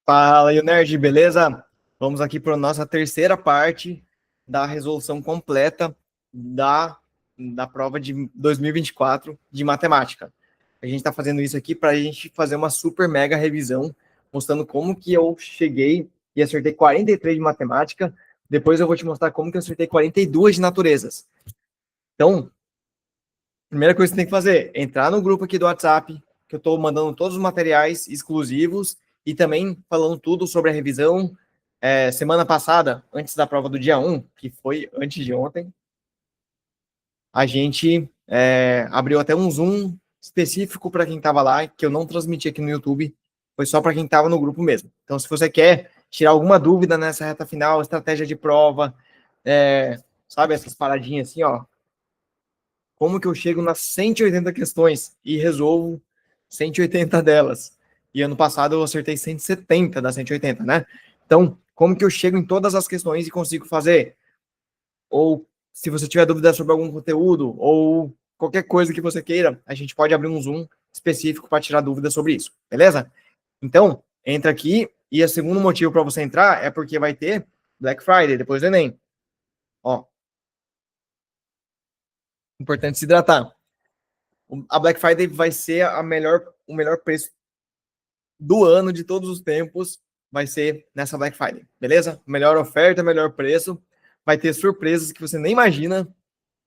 Fala, Nerd, beleza? Vamos aqui para a nossa terceira parte da resolução completa da prova de 2024 de matemática. A gente está fazendo isso aqui para a gente fazer uma super mega revisão, mostrando como que eu cheguei e acertei 43 de matemática. Depois eu vou te mostrar como que eu acertei 42 de naturezas. Então, primeira coisa que você tem que fazer, entrar no grupo aqui do WhatsApp, que eu estou mandando todos os materiais exclusivos e também falando tudo sobre a revisão. Semana passada, antes da prova do dia 1, que foi antes de ontem, a gente abriu até um Zoom específico para quem estava lá, que eu não transmiti aqui no YouTube, foi só para quem estava no grupo mesmo. Então, se você quer tirar alguma dúvida nessa reta final, estratégia de prova, sabe, essas paradinhas assim, ó, como que eu chego nas 180 questões e resolvo 180 delas. E ano passado eu acertei 170 das 180, né? Então, como que eu chego em todas as questões e consigo fazer? Ou se você tiver dúvida sobre algum conteúdo ou qualquer coisa que você queira, a gente pode abrir um Zoom específico para tirar dúvidas sobre isso, beleza? Então, entra aqui e o segundo motivo para você entrar é porque vai ter Black Friday depois do Enem. Ó, importante se hidratar. A Black Friday vai ser o melhor preço do ano de todos os tempos, vai ser nessa Black Friday, beleza? Melhor oferta, melhor preço, vai ter surpresas que você nem imagina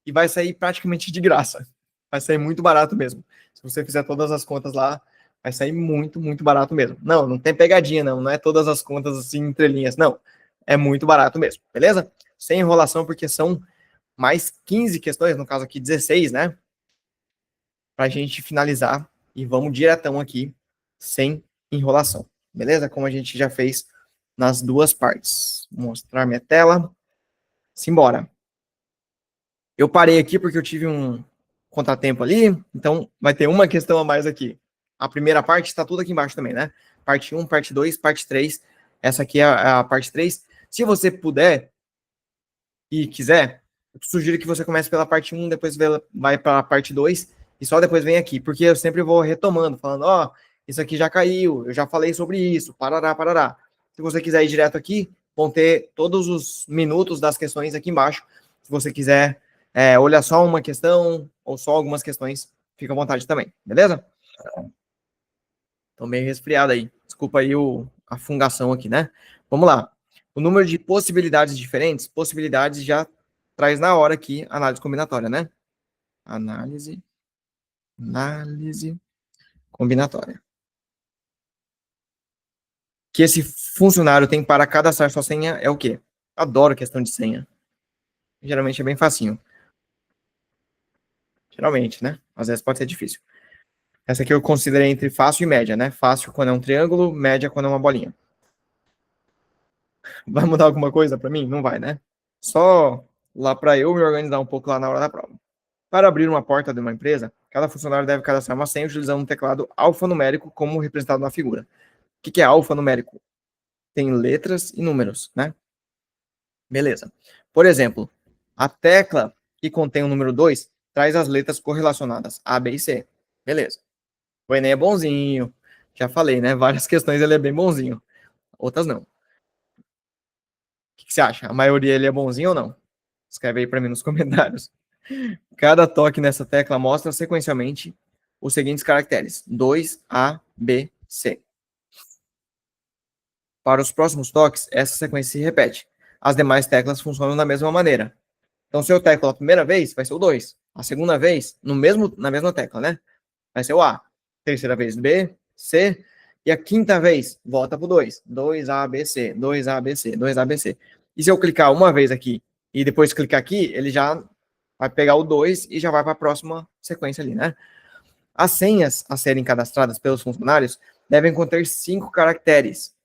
e vai sair praticamente de graça. Vai sair muito barato mesmo. Se você fizer todas as contas lá, vai sair muito, muito barato mesmo. Não, não tem pegadinha, não é todas as contas assim, entre linhas, não. É muito barato mesmo, beleza? Sem enrolação, porque são mais 15 questões, no caso aqui 16, né? Pra gente finalizar e vamos diretão aqui, sem enrolação, beleza? Como a gente já fez nas duas partes. Vou mostrar minha tela. Simbora. Eu parei aqui porque eu tive um contratempo ali, então vai ter uma questão a mais aqui. A primeira parte está tudo aqui embaixo também, né? Parte 1, parte 2, parte 3. Essa aqui é a parte 3. Se você puder e quiser, eu sugiro que você comece pela parte 1, depois vai para a parte 2 e só depois vem aqui, porque eu sempre vou retomando, falando, ó, isso aqui já caiu, eu já falei sobre isso, parará, parará. Se você quiser ir direto aqui, vão ter todos os minutos das questões aqui embaixo. Se você quiser olhar só uma questão ou só algumas questões, fica à vontade também, beleza? Tô meio resfriado aí. Desculpa aí a fungação aqui, né? Vamos lá. O número de possibilidades diferentes, possibilidades já traz na hora aqui análise combinatória, né? Análise combinatória. Que esse funcionário tem para cadastrar sua senha é o quê? Adoro questão de senha. Geralmente é bem facinho. Geralmente, né? Às vezes pode ser difícil. Essa aqui eu considerei entre fácil e média, né? Fácil quando é um triângulo, média quando é uma bolinha. Vai mudar alguma coisa para mim? Não vai, né? Só lá para eu me organizar um pouco lá na hora da prova. Para abrir uma porta de uma empresa, cada funcionário deve cadastrar uma senha utilizando um teclado alfanumérico como representado na figura. O que é alfanumérico? Tem letras e números, né? Beleza. Por exemplo, a tecla que contém o número 2 traz as letras correlacionadas A, B e C. Beleza. O Enem é bonzinho. Já falei, né? Várias questões ele é bem bonzinho. Outras não. O que você acha? A maioria ele é bonzinho ou não? Escreve aí para mim nos comentários. Cada toque nessa tecla mostra sequencialmente os seguintes caracteres: 2, A, B, C. Para os próximos toques, essa sequência se repete. As demais teclas funcionam da mesma maneira. Então, se eu teclo a primeira vez, vai ser o 2. A segunda vez, na mesma tecla, né? Vai ser o A. Terceira vez, B, C. E a quinta vez, volta para o 2. 2A, B, C. 2A, B, C. 2A, B, C. E se eu clicar uma vez aqui e depois clicar aqui, ele já vai pegar o 2 e já vai para a próxima sequência ali, né? As senhas a serem cadastradas pelos funcionários devem conter 5 caracteres.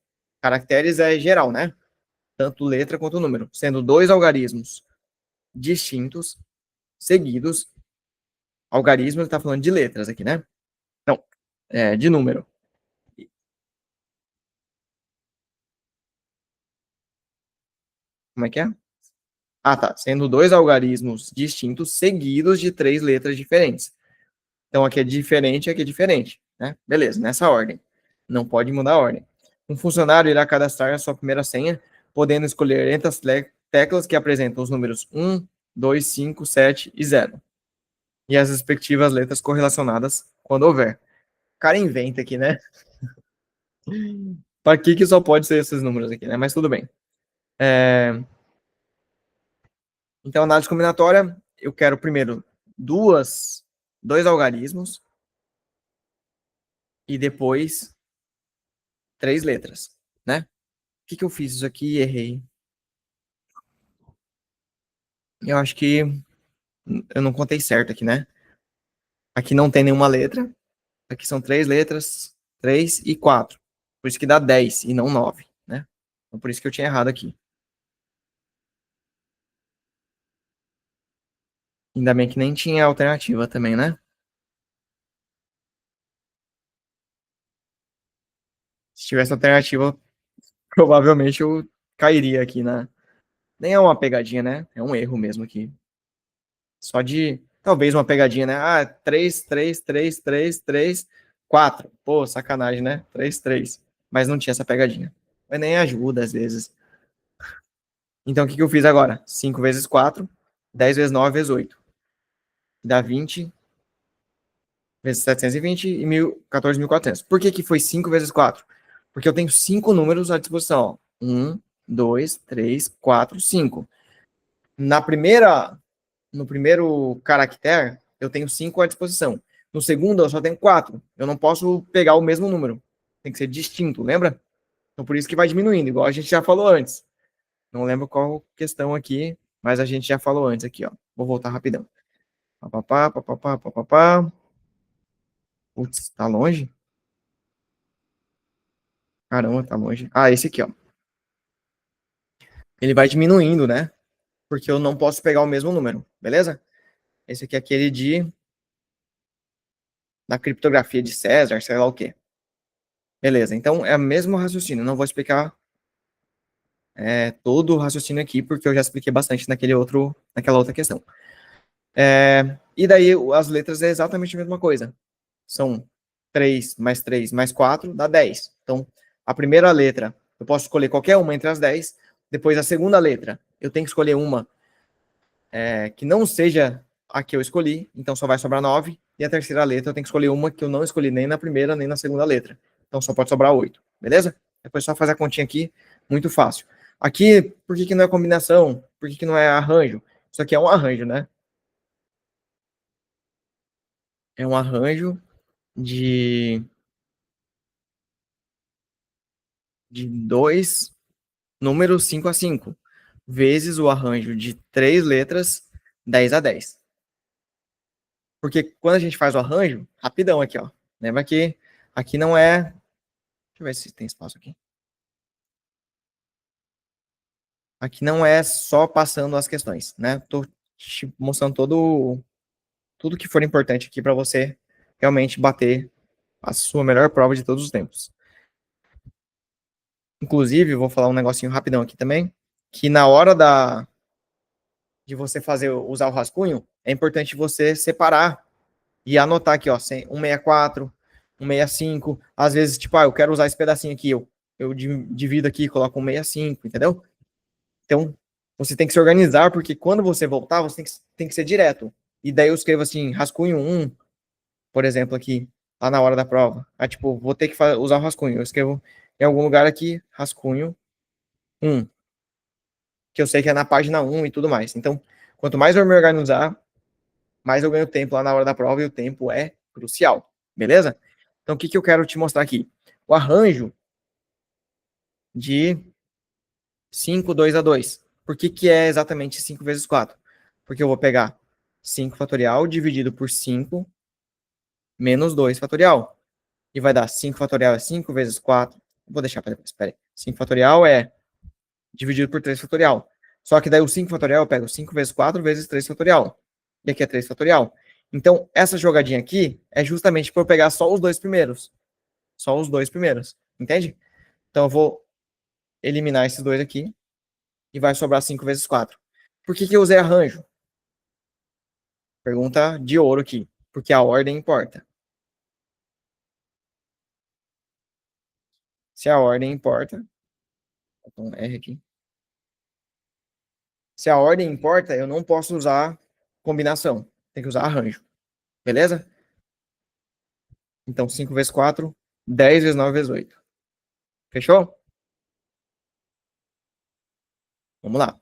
Caracteres é geral, né? Tanto letra quanto número, sendo 2 algarismos distintos, seguidos. Algarismo, ele está falando de letras aqui, né? Não, de número. Como é que é? Ah, tá. Sendo 2 algarismos distintos, seguidos de 3 letras diferentes. Então, aqui é diferente, aqui é diferente, né? Beleza, nessa ordem. Não pode mudar a ordem. Um funcionário irá cadastrar a sua primeira senha, podendo escolher entre as teclas que apresentam os números 1, 2, 5, 7 e 0. E as respectivas letras correlacionadas quando houver. O cara inventa aqui, né? Para que só pode ser esses números aqui, né? Mas tudo bem. Então, análise combinatória, eu quero primeiro dois algarismos e depois três letras, né? O que eu fiz isso aqui e errei? Eu acho que eu não contei certo aqui, né? Aqui não tem nenhuma letra. Aqui são três letras, 3 e 4. Por isso que dá 10 e não 9, né? Então, por isso que eu tinha errado aqui. Ainda bem que nem tinha alternativa também, né? Se tivesse alternativa, provavelmente eu cairia aqui na. Nem é uma pegadinha, né? É um erro mesmo aqui. Só de. Talvez uma pegadinha, né? Ah, 3, 3, 3, 3, 3, 4. Pô, sacanagem, né? 3, 3. Mas não tinha essa pegadinha. Mas nem ajuda às vezes. Então, o que eu fiz agora? 5 vezes 4, 10 vezes 9 vezes 8. Dá 20 vezes 720 e 14.400. Por que foi 5 vezes 4? Porque eu tenho 5 números à disposição. 1, 2, 3, 4, 5. Na primeira, no primeiro caractere, eu tenho 5 à disposição. No segundo, eu só tenho 4. Eu não posso pegar o mesmo número. Tem que ser distinto, lembra? Então, por isso que vai diminuindo, igual a gente já falou antes. Não lembro qual questão aqui, mas a gente já falou antes aqui, ó. Vou voltar rapidão. Papapá, papapá, papapá. Putz, tá longe? Caramba, tá longe. Ah, esse aqui, ó. Ele vai diminuindo, né? Porque eu não posso pegar o mesmo número, beleza? Esse aqui é aquele da criptografia de César, sei lá o quê. Beleza, então é o mesmo raciocínio. Não vou explicar todo o raciocínio aqui, porque eu já expliquei bastante naquela outra questão. E daí as letras é exatamente a mesma coisa. São 3 mais 3 mais 4 dá 10. Então, a primeira letra, eu posso escolher qualquer uma entre as 10. Depois, a segunda letra, eu tenho que escolher uma que não seja a que eu escolhi, então só vai sobrar 9. E a terceira letra, eu tenho que escolher uma que eu não escolhi nem na primeira, nem na segunda letra. Então, só pode sobrar 8. Beleza? Depois, só fazer a continha aqui, muito fácil. Aqui, por que não é combinação? Por que não é arranjo? Isso aqui é um arranjo, né? É um arranjo de dois números 5 a 5 vezes o arranjo de três letras 10 a 10. Porque quando a gente faz o arranjo, rapidão aqui, ó. Lembra que aqui não é. Deixa eu ver se tem espaço aqui. Aqui não é só passando as questões, né? Tô te mostrando tudo que for importante aqui para você realmente bater a sua melhor prova de todos os tempos. Inclusive, vou falar um negocinho rapidão aqui também, que na hora de você usar o rascunho, é importante você separar e anotar aqui, ó, 164, 165. Às vezes, tipo, eu quero usar esse pedacinho aqui, eu divido aqui, coloco 165, entendeu? Então, você tem que se organizar, porque quando você voltar, você tem que ser direto. E daí eu escrevo assim, rascunho 1, por exemplo, aqui, lá na hora da prova. Aí, tipo, vou ter que usar o rascunho. Eu escrevo em algum lugar aqui, rascunho 1, que eu sei que é na página 1 e tudo mais. Então, quanto mais eu me organizar, mais eu ganho tempo lá na hora da prova e o tempo é crucial, beleza? Então, o que eu quero te mostrar aqui? O arranjo de 5, 2 a 2. Por que é exatamente 5 vezes 4? Porque eu vou pegar 5 fatorial dividido por 5 menos 2 fatorial. E vai dar 5 fatorial é 5 vezes 4. Vou deixar para depois, espera aí. 5 fatorial é dividido por 3 fatorial. Só que daí o 5 fatorial eu pego 5 vezes 4 vezes 3 fatorial. E aqui é 3 fatorial. Então, essa jogadinha aqui é justamente para eu pegar só os dois primeiros. Só os dois primeiros. Entende? Então, eu vou eliminar esses dois aqui. E vai sobrar 5 vezes 4. Por que eu usei arranjo? Pergunta de ouro aqui. Porque a ordem importa. Se a ordem importa, então R aqui. Se a ordem importa, eu não posso usar combinação. Tem que usar arranjo. Beleza? Então, 5 vezes 4, 10 vezes 9 vezes 8. Fechou? Vamos lá.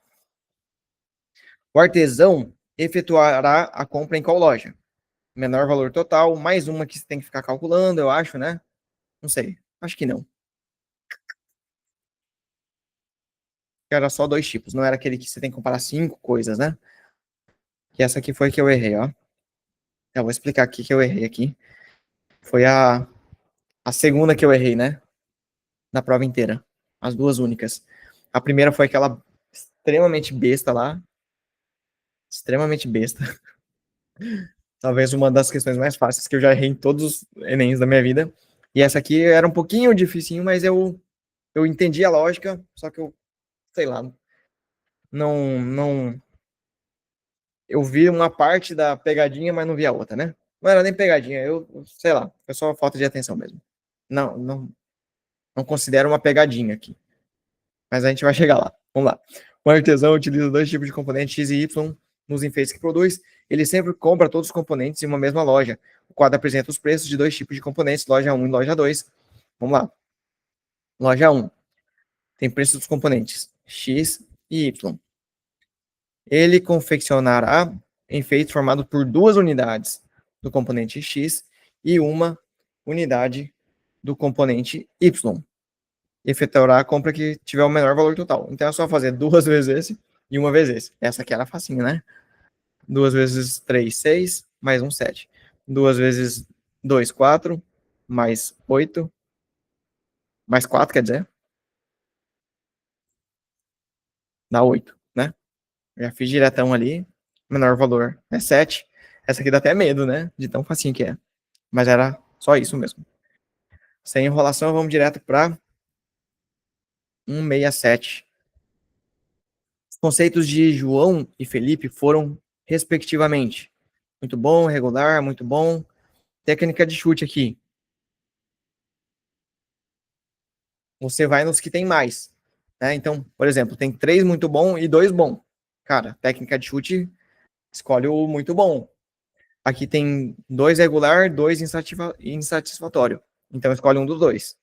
O artesão efetuará a compra em qual loja? Menor valor total, mais uma que você tem que ficar calculando, eu acho, né? Não sei. Acho que não. Era só 2 tipos, não era aquele que você tem que comparar 5 coisas, né? Que essa aqui foi que eu errei, ó. Eu vou explicar aqui que eu errei aqui. Foi a segunda que eu errei, né? Na prova inteira. As duas únicas. A primeira foi aquela extremamente besta lá. Extremamente besta. Talvez uma das questões mais fáceis que eu já errei em todos os Enems da minha vida. E essa aqui era um pouquinho dificinho, mas eu entendi a lógica, só que eu, sei lá, não. Eu vi uma parte da pegadinha, mas não vi a outra, né? Não era nem pegadinha, eu sei lá, foi só falta de atenção mesmo. Não considero uma pegadinha aqui. Mas a gente vai chegar lá. Vamos lá. O artesão utiliza 2 tipos de componentes X e Y nos enfeites que produz. Ele sempre compra todos os componentes em uma mesma loja. O quadro apresenta os preços de 2 tipos de componentes, loja 1 e loja 2. Vamos lá. Loja 1 tem preço dos componentes X e Y. Ele confeccionará enfeite formado por 2 unidades do componente X e uma unidade do componente Y. Efetuará a compra que tiver o menor valor total. Então é só fazer 2 vezes esse e uma vez esse. Essa aqui era facinho, né? 2 vezes 3, 6, mais um 7. 2 vezes 2, 4, mais 8, mais 4, quer dizer, dá 8, né? Já fiz diretão ali, menor valor é 7. Essa aqui dá até medo, né? De tão facinho que é. Mas era só isso mesmo. Sem enrolação, vamos direto para 167. Os conceitos de João e Felipe foram, respectivamente, muito bom, regular, muito bom. Técnica de chute aqui. Você vai nos que tem mais. Né? Então, por exemplo, tem 3 muito bom e 2 bom. Cara, técnica de chute, escolhe o muito bom. Aqui tem 2 regular, 2 insatisfatório. Então, escolhe um dos 2.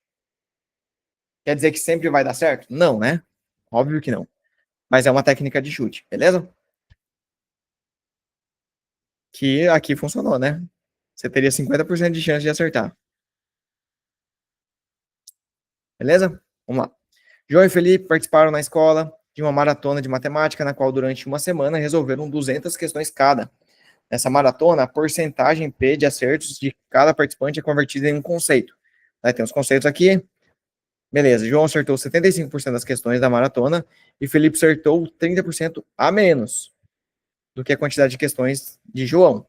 Quer dizer que sempre vai dar certo? Não, né? Óbvio que não. Mas é uma técnica de chute, beleza? Que aqui funcionou, né? Você teria 50% de chance de acertar. Beleza? Vamos lá. João e Felipe participaram na escola de uma maratona de matemática, na qual durante uma semana resolveram 200 questões cada. Nessa maratona, a porcentagem P de acertos de cada participante é convertida em um conceito. Aí tem os conceitos aqui. Beleza, João acertou 75% das questões da maratona e Felipe acertou 30% a menos do que a quantidade de questões de João.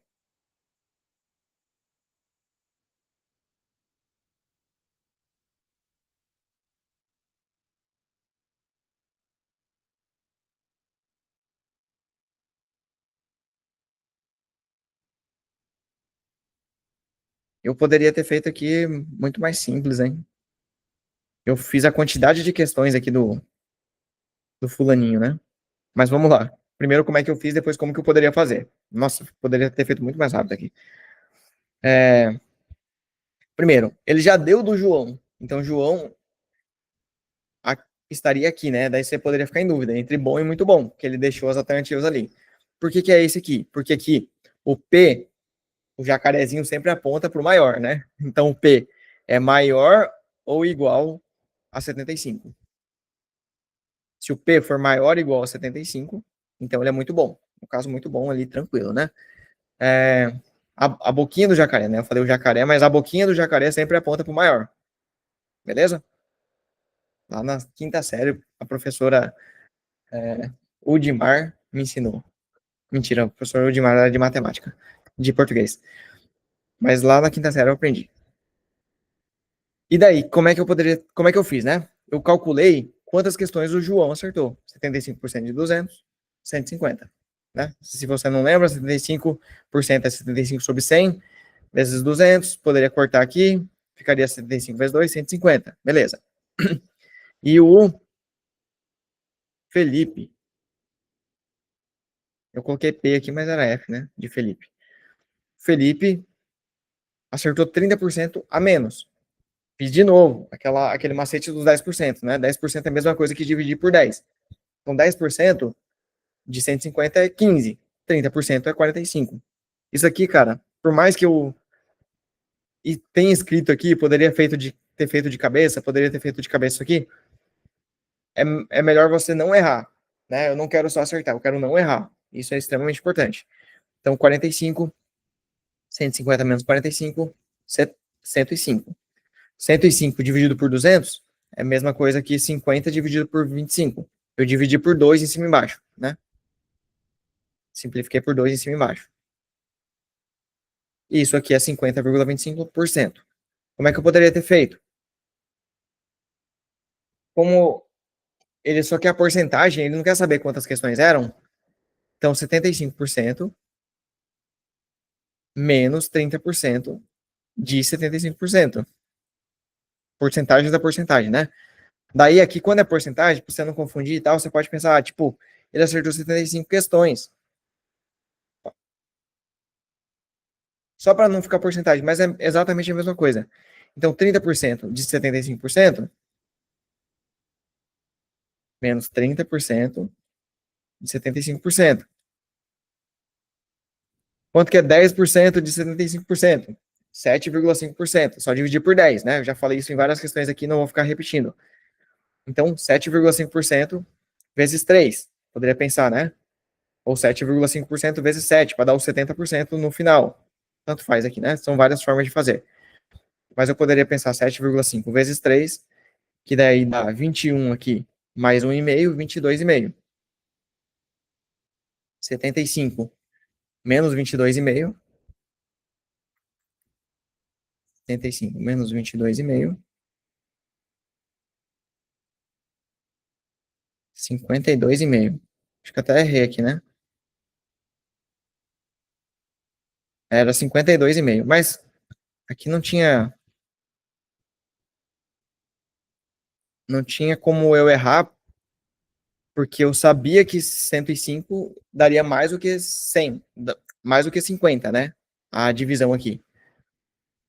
Eu poderia ter feito aqui muito mais simples, hein? Eu fiz a quantidade de questões aqui do fulaninho, né? Mas vamos lá. Primeiro como é que eu fiz, depois como que eu poderia fazer. Nossa, poderia ter feito muito mais rápido aqui. Primeiro, ele já deu do João. Então, João estaria aqui, né? Daí você poderia ficar em dúvida entre bom e muito bom, que ele deixou as alternativas ali. Por que é esse aqui? Porque aqui o P, o jacarezinho sempre aponta para o maior, né? Então o P é maior ou igual a 75. Se o P for maior ou igual a 75, então ele é muito bom. No caso, muito bom ali, tranquilo, né? A boquinha do jacaré, né? Eu falei o jacaré, mas a boquinha do jacaré sempre aponta para o maior. Beleza? Lá na quinta série, a professora Udimar me ensinou. Mentira, o professor Udimar era de matemática, de português. Mas lá na quinta série eu aprendi. E daí, como é que eu fiz, né? Eu calculei quantas questões o João acertou. 75% de 200, 150. Né? Se você não lembra, 75% é 75 sobre 100, vezes 200, poderia cortar aqui, ficaria 75 vezes 2, 150. Beleza. E o Felipe, eu coloquei P aqui, mas era F, né? De Felipe. Felipe acertou 30% a menos. Fiz de novo, aquele macete dos 10%, né? 10% é a mesma coisa que dividir por 10. Então, 10% de 150 é 15. 30% é 45. Isso aqui, cara, por mais que eu tenha escrito aqui, poderia ter feito de cabeça, poderia ter feito de cabeça isso aqui, é melhor você não errar, né? Eu não quero só acertar, eu quero não errar. Isso é extremamente importante. Então, 45, 150 menos 45, 105. 105 dividido por 200 é a mesma coisa que 50 dividido por 25. Eu dividi por 2 em cima e embaixo, né? Simplifiquei por 2 em cima e embaixo. Isso aqui é 50,25%. Como é que eu poderia ter feito? Como ele só quer a porcentagem, ele não quer saber quantas questões eram. Então, 75% menos 30% de 75%. Porcentagem da porcentagem, né? Daí aqui, quando é porcentagem, pra você não confundir e tal, você pode pensar, tipo, ele acertou 75 questões. Só para não ficar porcentagem, mas é exatamente a mesma coisa. Então, 30% de 75% menos 30% de 75%. Quanto que é 10% de 75%? 7,5%. Só dividir por 10, né? Eu já falei isso em várias questões aqui, não vou ficar repetindo. Então, 7,5% vezes 3. Poderia pensar, né? Ou 7,5% vezes 7, para dar os 70% no final. Tanto faz aqui, né? São várias formas de fazer. Mas eu poderia pensar 7,5 vezes 3, que daí dá 21 aqui, mais 1,5, 22,5. 75 menos 22,5. 75 menos 22,5. 52,5. Acho que até errei aqui, né? Era 52,5. Mas aqui não tinha como eu errar, porque eu sabia que 105 daria mais do que 100, mais do que 50, né? A divisão aqui.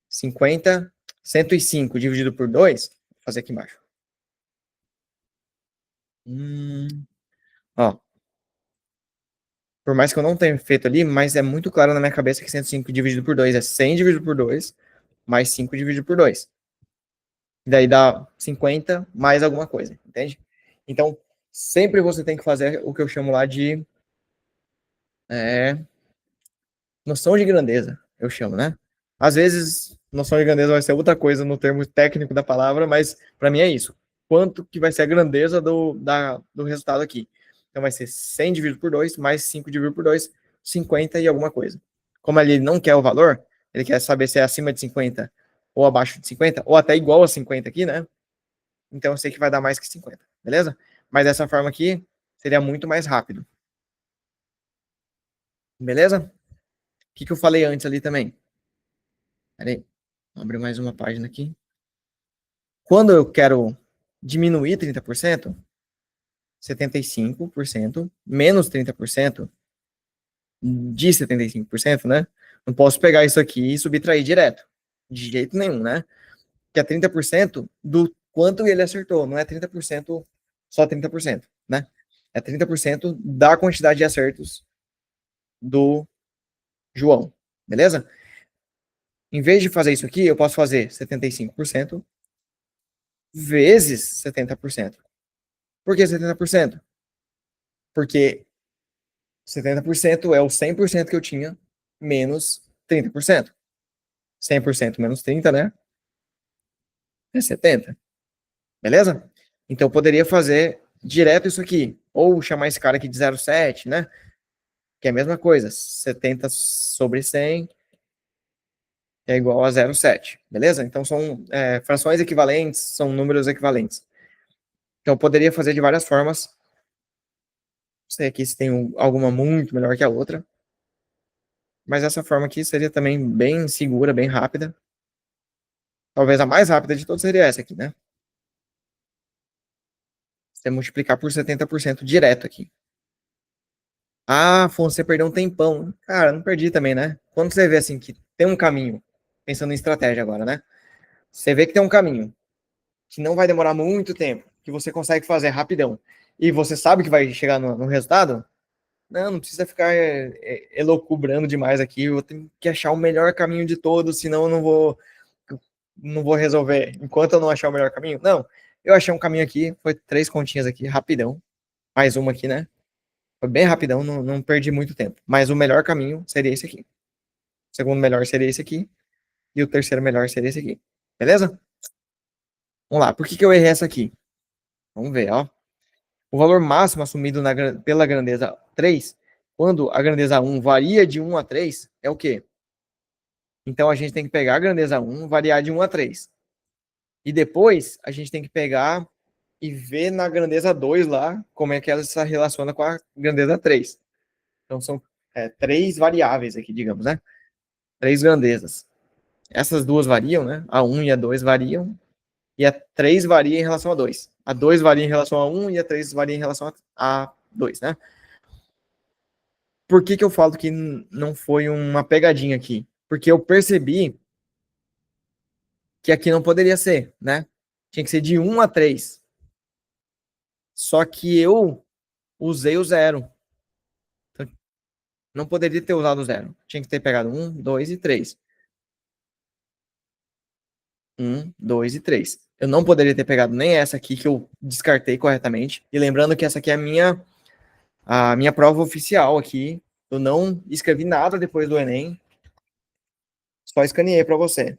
50, 105 dividido por 2, vou fazer aqui embaixo. Ó, por mais que eu não tenha feito ali, mas é muito claro na minha cabeça que 105 dividido por 2 é 100 dividido por 2, mais 5 dividido por 2. Daí dá 50 mais alguma coisa, entende? Então, sempre você tem que fazer o que eu chamo lá de noção de grandeza, eu chamo, né? Às vezes, noção de grandeza vai ser outra coisa no termo técnico da palavra, mas para mim é isso. Quanto que vai ser a grandeza do resultado aqui? Então vai ser 100 dividido por 2, mais 5 dividido por 2, 50 e alguma coisa. Como ele não quer o valor, ele quer saber se é acima de 50 ou abaixo de 50, ou até igual a 50 aqui, né? Então eu sei que vai dar mais que 50, beleza? Mas dessa forma aqui, seria muito mais rápido. Beleza? O que eu falei antes ali também? Peraí, vou abrir mais uma página aqui. Quando eu quero diminuir 30%, 75% menos 30% de 75%, né? Não posso pegar isso aqui e subtrair direto. De jeito nenhum, né? Que é 30% do quanto ele acertou, não é 30% só 30%, né? É 30% da quantidade de acertos do João, beleza? Em vez de fazer isso aqui, eu posso fazer 75% vezes 70%. Por que 70%? Porque 70% é o 100% que eu tinha menos 30%. 100% menos 30, né? É 70. Beleza? Então eu poderia fazer direto isso aqui. Ou chamar esse cara aqui de 0,7, né? Que é a mesma coisa. 70 sobre 100 é igual a 0,7. Beleza? Então são frações equivalentes, são números equivalentes. Então eu poderia fazer de várias formas. Não sei aqui se tem alguma muito melhor que a outra. Mas essa forma aqui seria também bem segura, bem rápida. Talvez a mais rápida de todas seria essa aqui, né? Você multiplicar por 70% direto aqui. Ah, Afonso, você perdeu um tempão. Cara, não perdi também, né? Quando você vê assim que tem um caminho, pensando em estratégia agora, né? Você vê que tem um caminho que não vai demorar muito tempo, que você consegue fazer rapidão, e você sabe que vai chegar no resultado, não precisa ficar elocubrando demais aqui. Eu tenho que achar o melhor caminho de todos, senão eu não vou resolver enquanto eu não achar o melhor caminho. Não, eu achei um caminho aqui, foi 3 continhas aqui, rapidão. Mais uma aqui, né? Foi bem rapidão, não perdi muito tempo. Mas o melhor caminho seria esse aqui. O segundo melhor seria esse aqui. E o terceiro melhor seria esse aqui. Beleza? Vamos lá. Por que eu errei essa aqui? Vamos ver, ó. O valor máximo assumido pela grandeza 3, quando a grandeza 1 varia de 1 a 3, é o quê? Então a gente tem que pegar a grandeza 1, variar de 1 a 3. E depois a gente tem que pegar e ver na grandeza 2 lá como é que ela se relaciona com a grandeza 3. Então são 3 variáveis aqui, digamos, né? 3 grandezas. Essas duas variam, né? A 1 e a 2 variam. E a 3 varia em relação a 2. A 2 varia em relação a 1 e a 3 varia em relação a 2, né? Por que eu falo que não foi uma pegadinha aqui? Porque eu percebi que aqui não poderia ser, né? Tinha que ser de 1 a 3. Só que eu usei o zero. Então, não poderia ter usado o zero. Tinha que ter pegado 1, 2 e 3. 1, 2 e 3. Eu não poderia ter pegado nem essa aqui que eu descartei corretamente. E lembrando que essa aqui é a minha prova oficial aqui. Eu não escrevi nada depois do Enem. Só escaneei para você.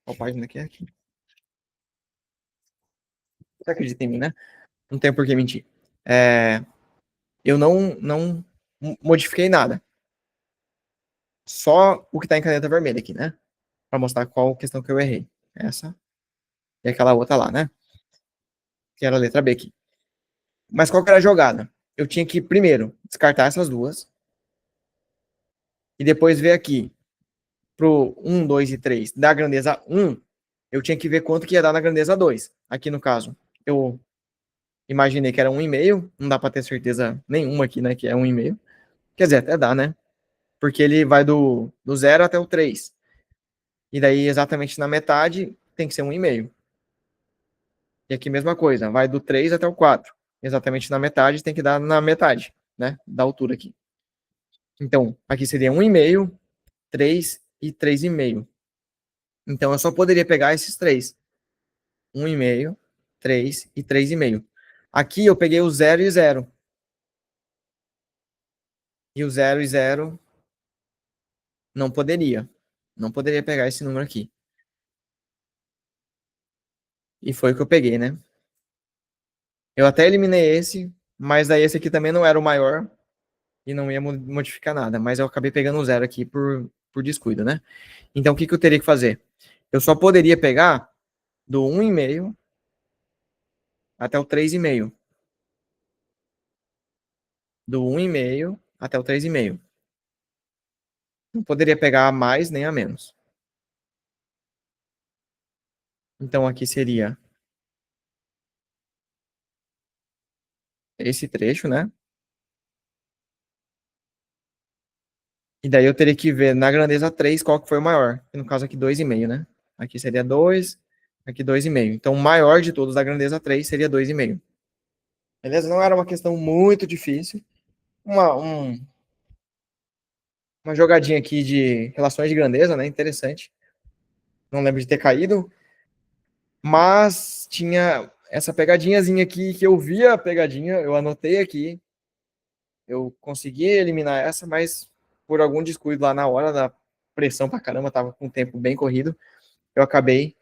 Qual página que é aqui? Você acredita em mim, né? Não tem por que mentir. Eu não modifiquei nada. Só o que está em caneta vermelha aqui, né? Para mostrar qual questão que eu errei. Essa e aquela outra lá, né? Que era a letra B aqui. Mas qual que era a jogada? Eu tinha que, primeiro, descartar essas duas. E depois ver aqui pro 1, 2 e 3 da grandeza 1, eu tinha que ver quanto que ia dar na grandeza 2. Aqui no caso, eu imaginei que era 1,5, não dá para ter certeza nenhuma aqui, né, que é 1,5. Quer dizer, até dá, né? Porque ele vai do 0 até o 3. E daí, exatamente na metade, tem que ser 1,5. E aqui, mesma coisa, vai do 3 até o 4. Exatamente na metade, tem que dar na metade, né, da altura aqui. Então, aqui seria 1,5, 3 e 3,5. Então, eu só poderia pegar esses três. 1,5, 3 e 3,5. Aqui eu peguei o 0 e 0. E o 0 e 0 não poderia. Não poderia pegar esse número aqui. E foi o que eu peguei, né? Eu até eliminei esse, mas daí esse aqui também não era o maior e não ia modificar nada. Mas eu acabei pegando o 0 aqui por descuido, né? Então o que eu teria que fazer? Eu só poderia pegar do 1,5 até o 3,5. Do 1,5 até o 3,5. Não poderia pegar a mais nem a menos. Então aqui seria esse trecho, né? E daí eu teria que ver na grandeza 3 qual que foi o maior. No caso aqui 2,5, né? Aqui seria 2, aqui 2,5. Então o maior de todos da grandeza 3 seria 2,5. Beleza? Não era uma questão muito difícil. Uma jogadinha aqui de relações de grandeza, né? Interessante. Não lembro de ter caído. Mas tinha essa pegadinhazinha aqui que eu via a pegadinha, eu anotei aqui. Eu consegui eliminar essa, mas por algum descuido lá na hora da pressão pra caramba, tava com o tempo bem corrido, eu acabei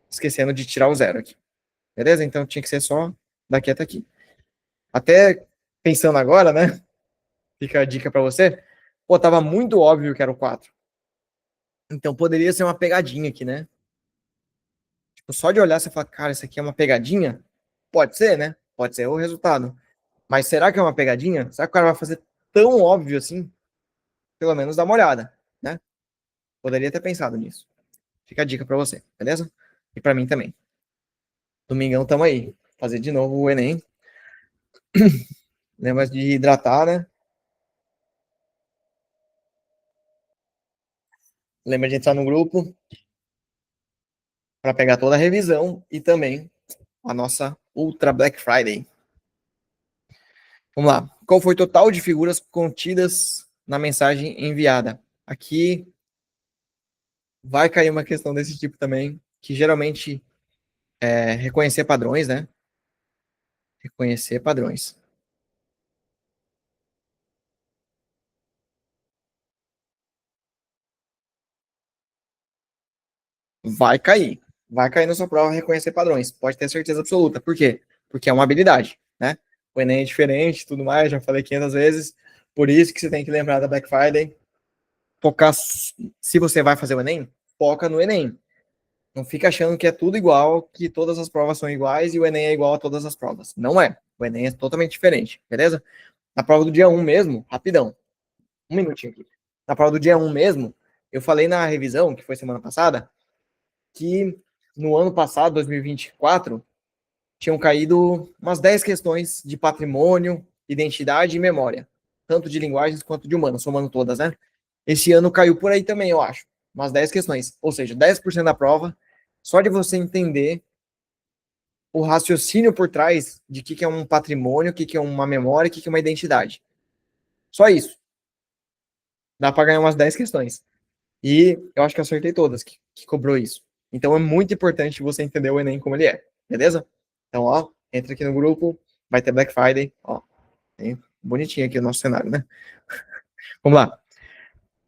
esquecendo de tirar o zero aqui. Beleza? Então tinha que ser só daqui até aqui. Até pensando agora, né? Fica a dica para você. Pô, tava muito óbvio que era o 4. Então poderia ser uma pegadinha aqui, né? Tipo, só de olhar você fala, cara, isso aqui é uma pegadinha? Pode ser, né? Pode ser o resultado. Mas será que é uma pegadinha? Será que o cara vai fazer tão óbvio assim? Pelo menos dá uma olhada, né? Poderia ter pensado nisso. Fica a dica para você, beleza? E para mim também. Domingão tamo aí. fazer de novo o Enem. Lembra de hidratar, né? Lembra de entrar no grupo para pegar toda a revisão e também a nossa Ultra Black Friday. Vamos lá. Qual foi o total de figuras contidas na mensagem enviada? Aqui vai cair uma questão desse tipo também, que geralmente é reconhecer padrões, né? Reconhecer padrões. Vai cair. Vai cair na sua prova reconhecer padrões. Pode ter certeza absoluta. Por quê? Porque é uma habilidade, né? O Enem é diferente, tudo mais, já falei 500 vezes. Por isso que você tem que lembrar da Black Friday. Focar, se você vai fazer o Enem, foca no Enem. Não fica achando que é tudo igual, que todas as provas são iguais e o Enem é igual a todas as provas. Não é. O Enem é totalmente diferente, beleza? Na prova do dia 1 mesmo, rapidão, um minutinho aqui. Na prova do dia 1 mesmo, eu falei na revisão, que foi semana passada, que no ano passado, 2024, tinham caído umas 10 questões de patrimônio, identidade e memória, tanto de linguagens quanto de humanas, somando todas, né? Esse ano caiu por aí também, eu acho, umas 10 questões, ou seja, 10% da prova, só de você entender o raciocínio por trás de que é um patrimônio, o que é uma memória, o que é uma identidade. Só isso. Dá para ganhar umas 10 questões. E eu acho que eu acertei todas que cobrou isso. Então é muito importante você entender o Enem como ele é, beleza? Então, ó, entra aqui no grupo, vai ter Black Friday, ó, tem bonitinho aqui o nosso cenário, né? Vamos lá.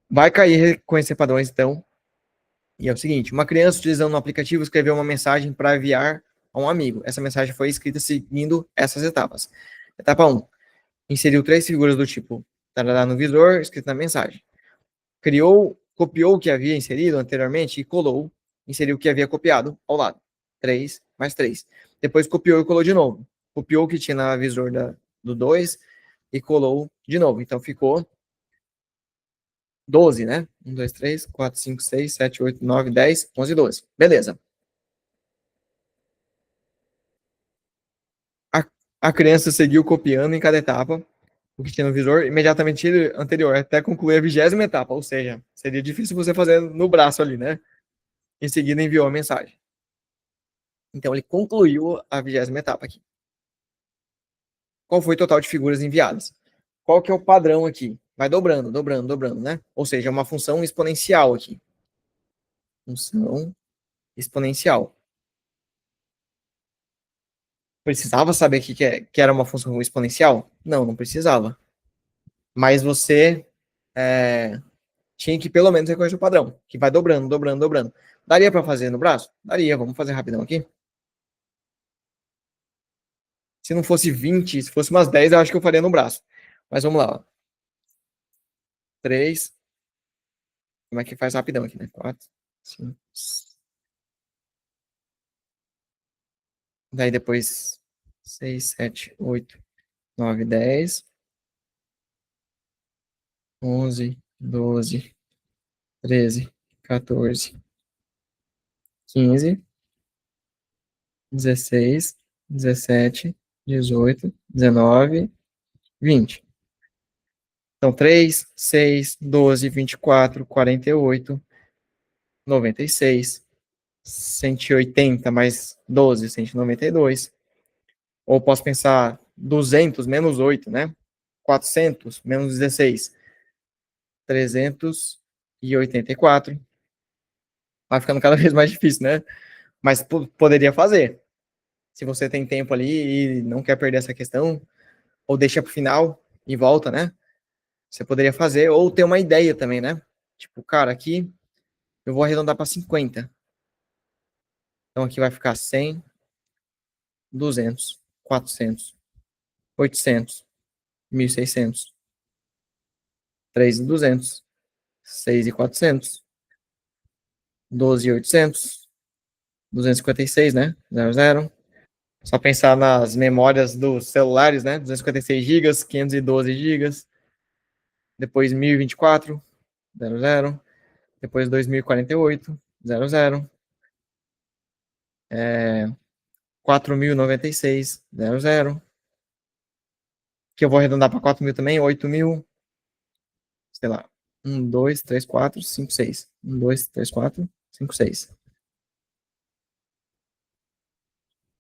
Vai cair reconhecer padrões, então. E é o seguinte, uma criança utilizando um aplicativo escreveu uma mensagem para enviar a um amigo. Essa mensagem foi escrita seguindo essas etapas. Etapa 1. Inseriu 3 figuras do tipo tarará no visor, escrito na mensagem. Copiou o que havia inserido anteriormente e colou, inseriu o que havia copiado ao lado. 3 mais 3. Depois copiou e colou de novo. Copiou o que tinha na visor do 2 e colou de novo. Então ficou 12, né? 1, 2, 3, 4, 5, 6, 7, 8, 9, 10, 11, 12. Beleza. A, a criança seguiu copiando em cada etapa o que tinha no visor imediatamente anterior, até concluir a 20ª etapa. Ou seja, seria difícil você fazer no braço ali, né? Em seguida enviou a mensagem. Então ele concluiu a 20ª etapa aqui. Qual foi o total de figuras enviadas? Qual que é o padrão aqui? Vai dobrando, dobrando, dobrando, né? Ou seja, é uma função exponencial aqui. Função exponencial. Precisava saber que era uma função exponencial? Não, não precisava. Mas você tinha que pelo menos reconhecer o padrão, que vai dobrando, dobrando, dobrando. Daria para fazer no braço? Daria, vamos fazer rapidão aqui. Se não fosse 20, se fosse umas 10, eu acho que eu faria no braço. Mas vamos lá. Ó. 3. Como é que faz rapidão aqui, né? 4, 5. Daí depois 6, 7, 8, 9, 10, 11, 12, 13, 14, 15, 16, 17, 18, 19, 20. Então, 3, 6, 12, 24, 48, 96, 180 mais 12, 192. Ou posso pensar 200 menos 8, né? 400 menos 16, 384. Vai ficando cada vez mais difícil, né? Mas poderia fazer. Se você tem tempo ali e não quer perder essa questão, ou deixa para o final e volta, né? Você poderia fazer, ou ter uma ideia também, né? Tipo, cara, aqui eu vou arredondar para 50. Então aqui vai ficar 100, 200, 400, 800, 1.600, 3.200, 6.400, 12.800, 256, né? 00. Só pensar nas memórias dos celulares, né? 256 GB, 512 GB, depois 1024, 00, depois 2048, 00, 4.096,00. Que eu vou arredondar para 4.000 também, 8.000, sei lá. 1, 2, 3, 4, 5, 6. 1, 2, 3, 4, 5, 6.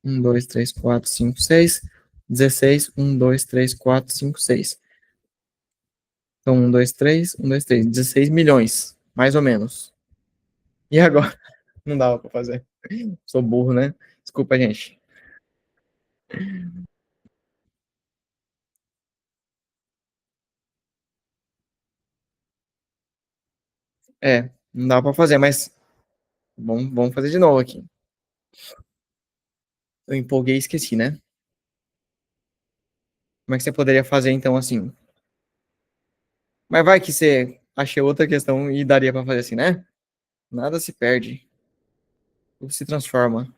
1, 2, 3, 4, 5, 6. 16, 1, 2, 3, 4, 5, 6. Então, 1, 2, 3, 1, 2, 3. 16 milhões, mais ou menos. E agora? Não dava para fazer. Sou burro, né? Desculpa, gente. É, não dava para fazer, mas vamos fazer de novo aqui. Eu empolguei e esqueci, né? Como é que você poderia fazer, então, assim? Mas vai que você achei outra questão e daria para fazer assim, né? Nada se perde, tudo se transforma.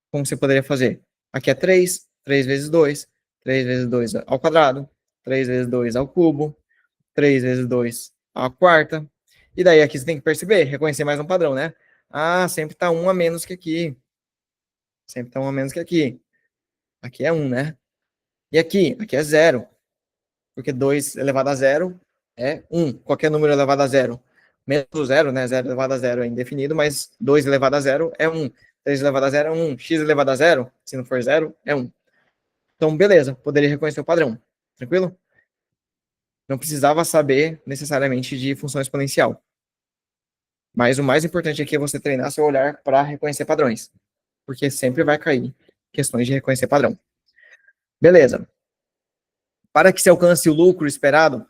Como você poderia fazer? Aqui é 3, 3 vezes 2, 3 vezes 2 ao quadrado, 3 vezes 2 ao cubo, 3 vezes 2 à quarta. E daí aqui você tem que perceber, reconhecer mais um padrão, né? Ah, sempre tá um a menos que aqui. Sempre tá um a menos que aqui. Aqui é 1, né? E aqui? Aqui é 0. Porque 2 elevado a 0 é 1. Qualquer número elevado a 0. Menos o 0, né? 0 elevado a 0 é indefinido, mas 2 elevado a 0 é 1. 3 elevado a 0 é 1. X elevado a 0, se não for 0, é 1. Então, beleza, poderia reconhecer o padrão. Tranquilo? Não precisava saber necessariamente de função exponencial. Mas o mais importante aqui é você treinar seu olhar para reconhecer padrões. Porque sempre vai cair questões de reconhecer padrão. Beleza. Para que se alcance o lucro esperado,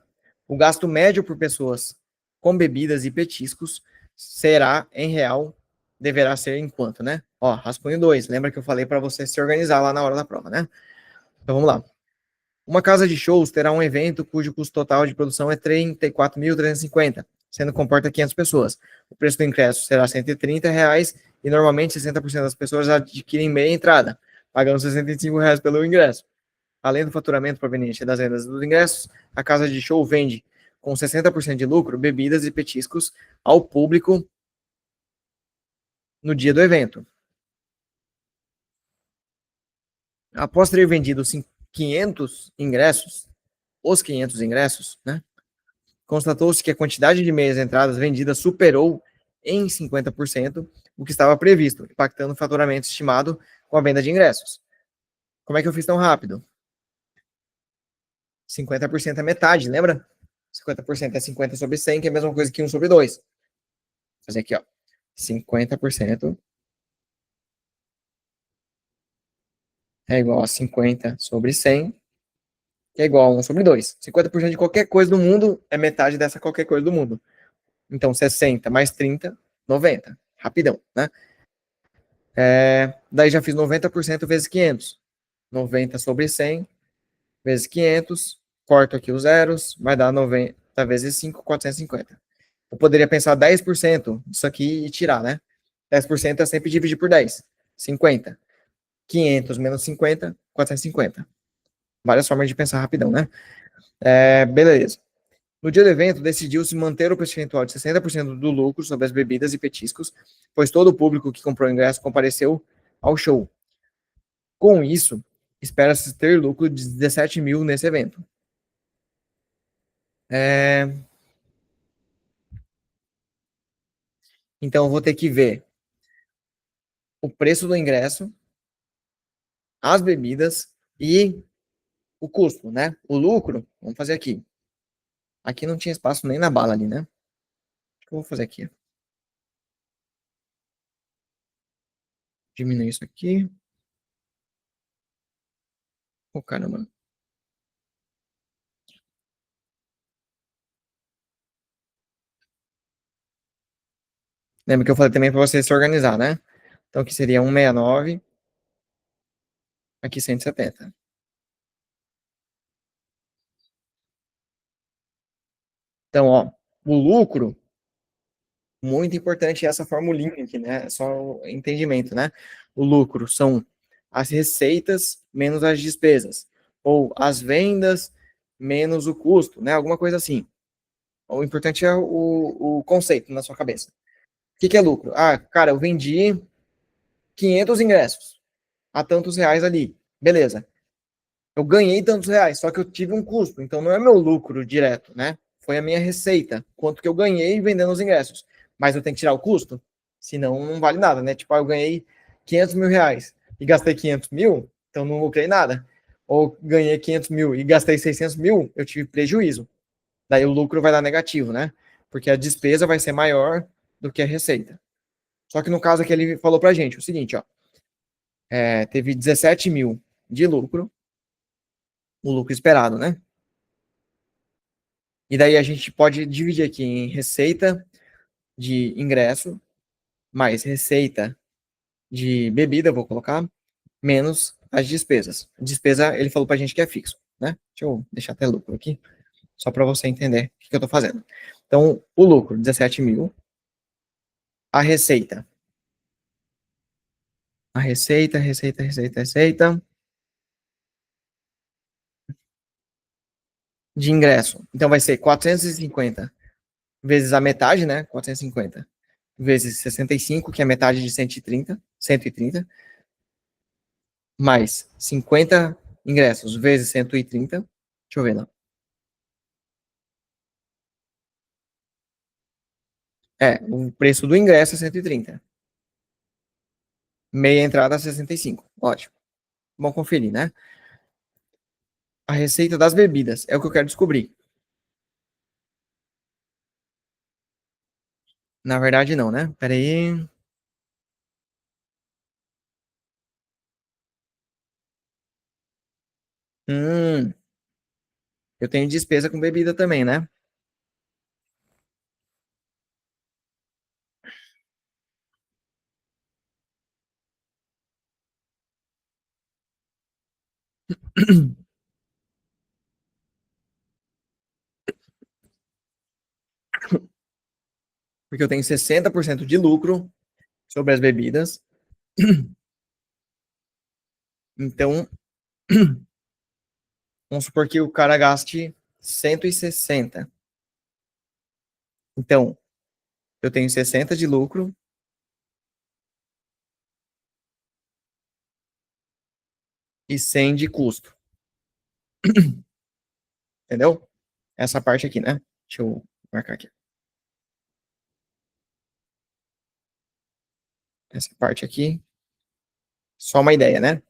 o gasto médio por pessoas com bebidas e petiscos será, em real, deverá ser em quanto, né? Ó, rascunho 2. Lembra que eu falei para você se organizar lá na hora da prova, né? Então vamos lá. Uma casa de shows terá um evento cujo custo total de produção é 34.350, sendo que comporta 500 pessoas. O preço do ingresso será R$ 130 e normalmente 60% das pessoas adquirem meia entrada, pagando R$ 65 pelo ingresso. Além do faturamento proveniente das vendas dos ingressos, a casa de show vende, com 60% de lucro, bebidas e petiscos ao público no dia do evento. Após ter vendido 500 ingressos, os 500 ingressos, né, constatou-se que a quantidade de meias entradas vendidas superou em 50% o que estava previsto, impactando o faturamento estimado com a venda de ingressos. Como é que eu fiz tão rápido? 50% é metade, lembra? 50% é 50 sobre 100, que é a mesma coisa que 1 sobre 2. Vou fazer aqui, ó. 50% é igual a 50 sobre 100, que é igual a 1 sobre 2. 50% de qualquer coisa do mundo é metade dessa qualquer coisa do mundo. Então, 60 mais 30, 90. Rapidão, né? Daí já fiz 90% vezes 500. 90 sobre 100 vezes 500. Corto aqui os zeros, vai dar 90 vezes 5, 450. Eu poderia pensar 10% disso aqui e tirar, né? 10% é sempre dividir por 10. 50. 500 menos 50, 450. Várias formas de pensar rapidão, né? Beleza. No dia do evento, decidiu-se manter o percentual de 60% do lucro sobre as bebidas e petiscos, pois todo o público que comprou o ingresso compareceu ao show. Com isso, espera-se ter lucro de 17 mil nesse evento. Então, eu vou ter que ver o preço do ingresso, as bebidas e o custo, né? O lucro, vamos fazer aqui. Aqui não tinha espaço nem na bala ali, né? O que eu vou fazer aqui? Diminuir isso aqui. Oh, caramba. Lembra que eu falei também para você se organizar, né? Então aqui seria 169, aqui 170. Então, ó, o lucro, muito importante essa formulinha aqui, né? Só o entendimento, né? O lucro são as receitas menos as despesas, ou as vendas menos o custo, né? Alguma coisa assim. O importante é o conceito na sua cabeça. O que é lucro? Ah, cara, eu vendi 500 ingressos a tantos reais ali. Beleza. Eu ganhei tantos reais, só que eu tive um custo. Então não é meu lucro direto, né? Foi a minha receita. Quanto que eu ganhei vendendo os ingressos. Mas eu tenho que tirar o custo? Senão não vale nada, né? Tipo, eu ganhei 500 mil reais e gastei 500 mil, então não lucrei nada. Ou ganhei 500 mil e gastei 600 mil, eu tive prejuízo. Daí o lucro vai dar negativo, né? Porque a despesa vai ser maior do que a receita. Só que no caso aqui ele falou pra gente o seguinte, ó. Teve 17 mil de lucro, o lucro esperado, né? E daí a gente pode dividir aqui em receita de ingresso, mais receita de bebida, vou colocar, menos as despesas. A despesa, ele falou pra gente que é fixo, né? Deixa eu deixar até lucro aqui, só para você entender o que eu tô fazendo. Então, o lucro, 17 mil. A receita. A receita de ingresso. Então, vai ser 450 vezes a metade, né? 450 vezes 65, que é metade de 130, mais 50 ingressos vezes 130. Deixa eu ver lá. O preço do ingresso é 130. Meia entrada 65. Ótimo. Vamos conferir, né? A receita das bebidas é o que eu quero descobrir. Na verdade, não, né? Pera aí. Hum, eu tenho despesa com bebida também, né? Porque eu tenho 60% de lucro sobre as bebidas. Então, vamos supor que o cara gaste 160. Então, eu tenho 60 de lucro e 100 de custo. Entendeu? Essa parte aqui, né? Deixa eu marcar aqui. Essa parte aqui. Só uma ideia, né?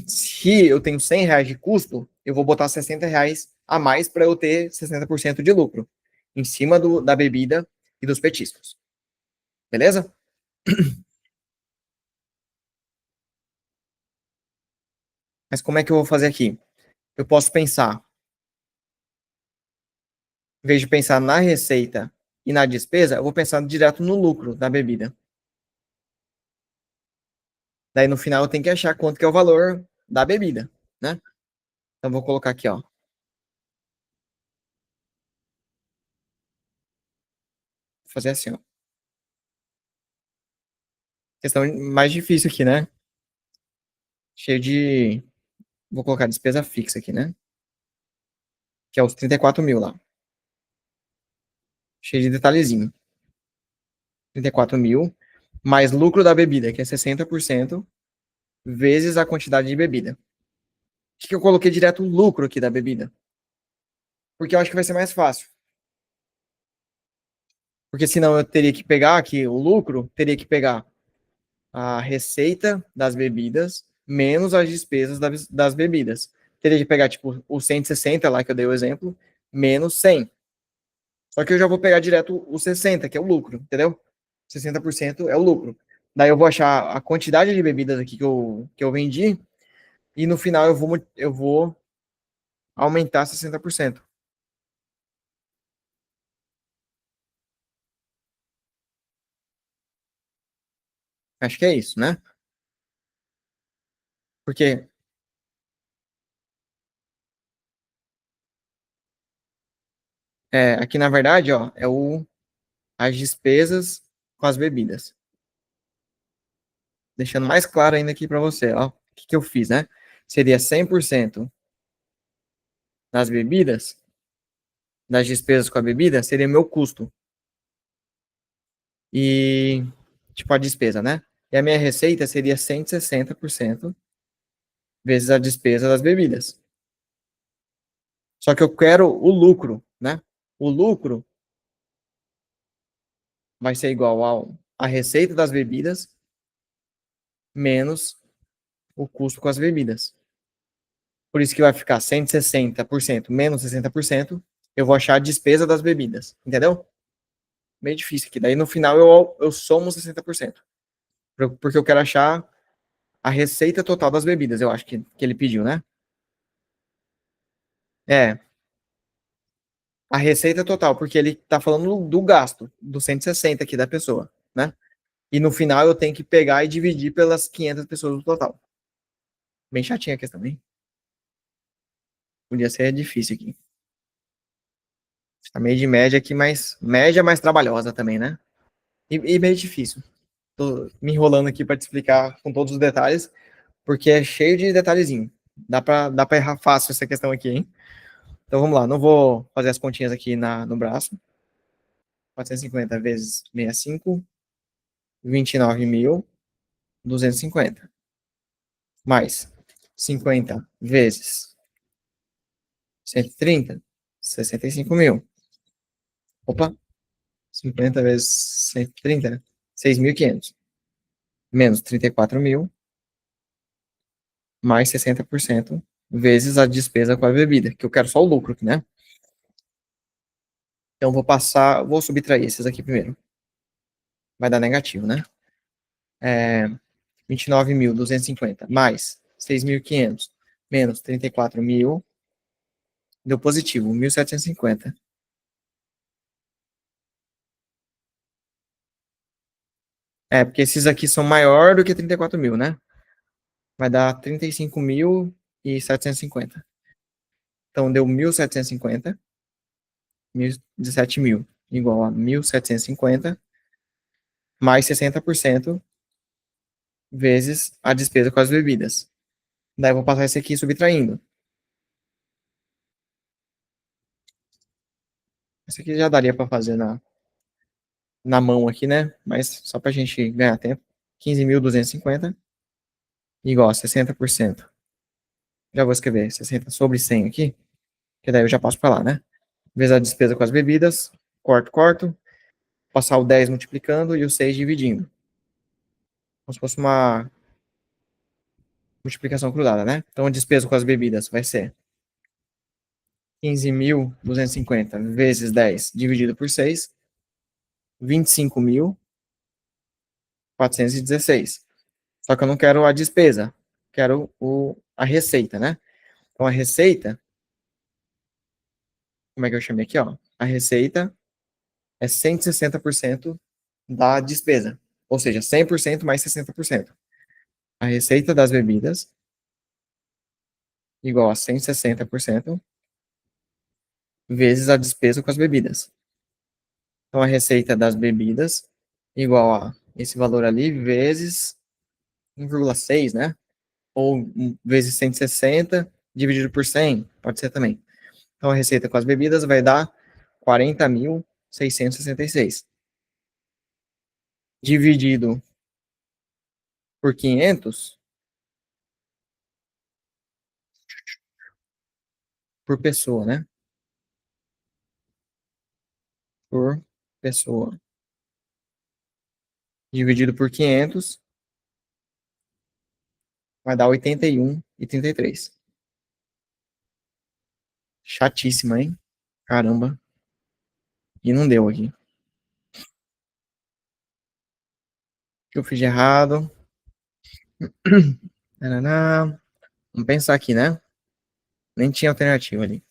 Se eu tenho 100 reais de custo, eu vou botar 60 reais a mais para eu ter 60% de lucro em cima da bebida e dos petiscos. Beleza? Mas como é que eu vou fazer aqui? Eu posso pensar, em vez de pensar na receita e na despesa, eu vou pensar direto no lucro da bebida. Daí no final eu tenho que achar quanto que é o valor da bebida, né? Então vou colocar aqui, ó. Vou fazer assim, ó. Questão mais difícil aqui, né? Cheio de. Vou colocar despesa fixa aqui, né? Que é os 34 mil lá. Cheio de detalhezinho. 34 mil, mais lucro da bebida, que é 60%, vezes a quantidade de bebida. Por que eu coloquei direto o lucro aqui da bebida? Porque eu acho que vai ser mais fácil. Porque senão eu teria que pegar aqui o lucro, teria que pegar a receita das bebidas menos as despesas das bebidas. Teria que pegar, tipo, o 160 lá que eu dei o exemplo, menos 100. Só que eu já vou pegar direto o 60, que é o lucro, entendeu? 60% é o lucro. Daí eu vou achar a quantidade de bebidas aqui que eu vendi e no final eu vou aumentar 60%. Acho que é isso, né? Porque aqui na verdade, ó, as despesas com as bebidas. Deixando mais claro ainda aqui para você, ó, o que eu fiz, né? Seria 100% das bebidas das despesas com a bebida seria meu custo. E, tipo, a despesa, né? E a minha receita seria 160% vezes a despesa das bebidas. Só que eu quero o lucro, né? O lucro vai ser igual a receita das bebidas menos o custo com as bebidas. Por isso que vai ficar 160% menos 60%. Eu vou achar a despesa das bebidas. Entendeu? Meio difícil aqui. Daí no final eu somo 60%. Porque eu quero achar a receita total das bebidas, eu acho que ele pediu, né? É, a receita total, porque ele tá falando do gasto, do 160 aqui da pessoa, né? E no final eu tenho que pegar e dividir pelas 500 pessoas do total. Bem chatinha a questão, hein? Podia ser difícil aqui. Tá meio de média aqui, mas média mais trabalhosa também, né? E meio difícil. Tô me enrolando aqui para te explicar com todos os detalhes, porque é cheio de detalhezinho. Dá pra errar fácil essa questão aqui, hein? Então vamos lá, não vou fazer as continhas aqui no braço. 450 vezes 65, 29.250. Mais 50 vezes 130, 65 mil. Opa, 50 vezes 130, 6.500. Menos 34 mil, mais 60% vezes a despesa com a bebida, que eu quero só o lucro, né? Então vou subtrair esses aqui primeiro. Vai dar negativo, né? 29.250 mais 6.500 menos 34 mil, deu positivo, 1.750. É, porque esses aqui são maior do que 34 mil, né? Vai dar 35.750. Então deu 1.750, 17 mil, igual a 1.750 mais 60% vezes a despesa com as bebidas. Daí eu vou passar esse aqui subtraindo. Esse aqui já daria para fazer na mão aqui, né? Mas só para a gente ganhar tempo. 15.250 igual a 60%. Já vou escrever 60 sobre 100 aqui, que daí eu já passo para lá, né? Vezes a despesa com as bebidas, corto, passar o 10 multiplicando e o 6 dividindo. Como se fosse uma multiplicação cruzada, né? Então a despesa com as bebidas vai ser 15.250 vezes 10 dividido por 6, 25.416. Só que eu não quero a despesa, quero a receita, né? Então a receita, como é que eu chamei aqui, ó? A receita é 160% da despesa. Ou seja, 100% mais 60%. A receita das bebidas igual a 160% vezes a despesa com as bebidas. Então, a receita das bebidas igual a esse valor ali vezes 1,6, né? Ou vezes 160 dividido por 100, pode ser também. Então, a receita com as bebidas vai dar 40.666. Dividido por 500 por pessoa, né? Por pessoa. Dividido por 500 vai dar 81,33. Chatíssima, hein? Caramba. E não deu aqui. O que eu fiz de errado? Taraná. Vamos pensar aqui, né? Nem tinha alternativa ali.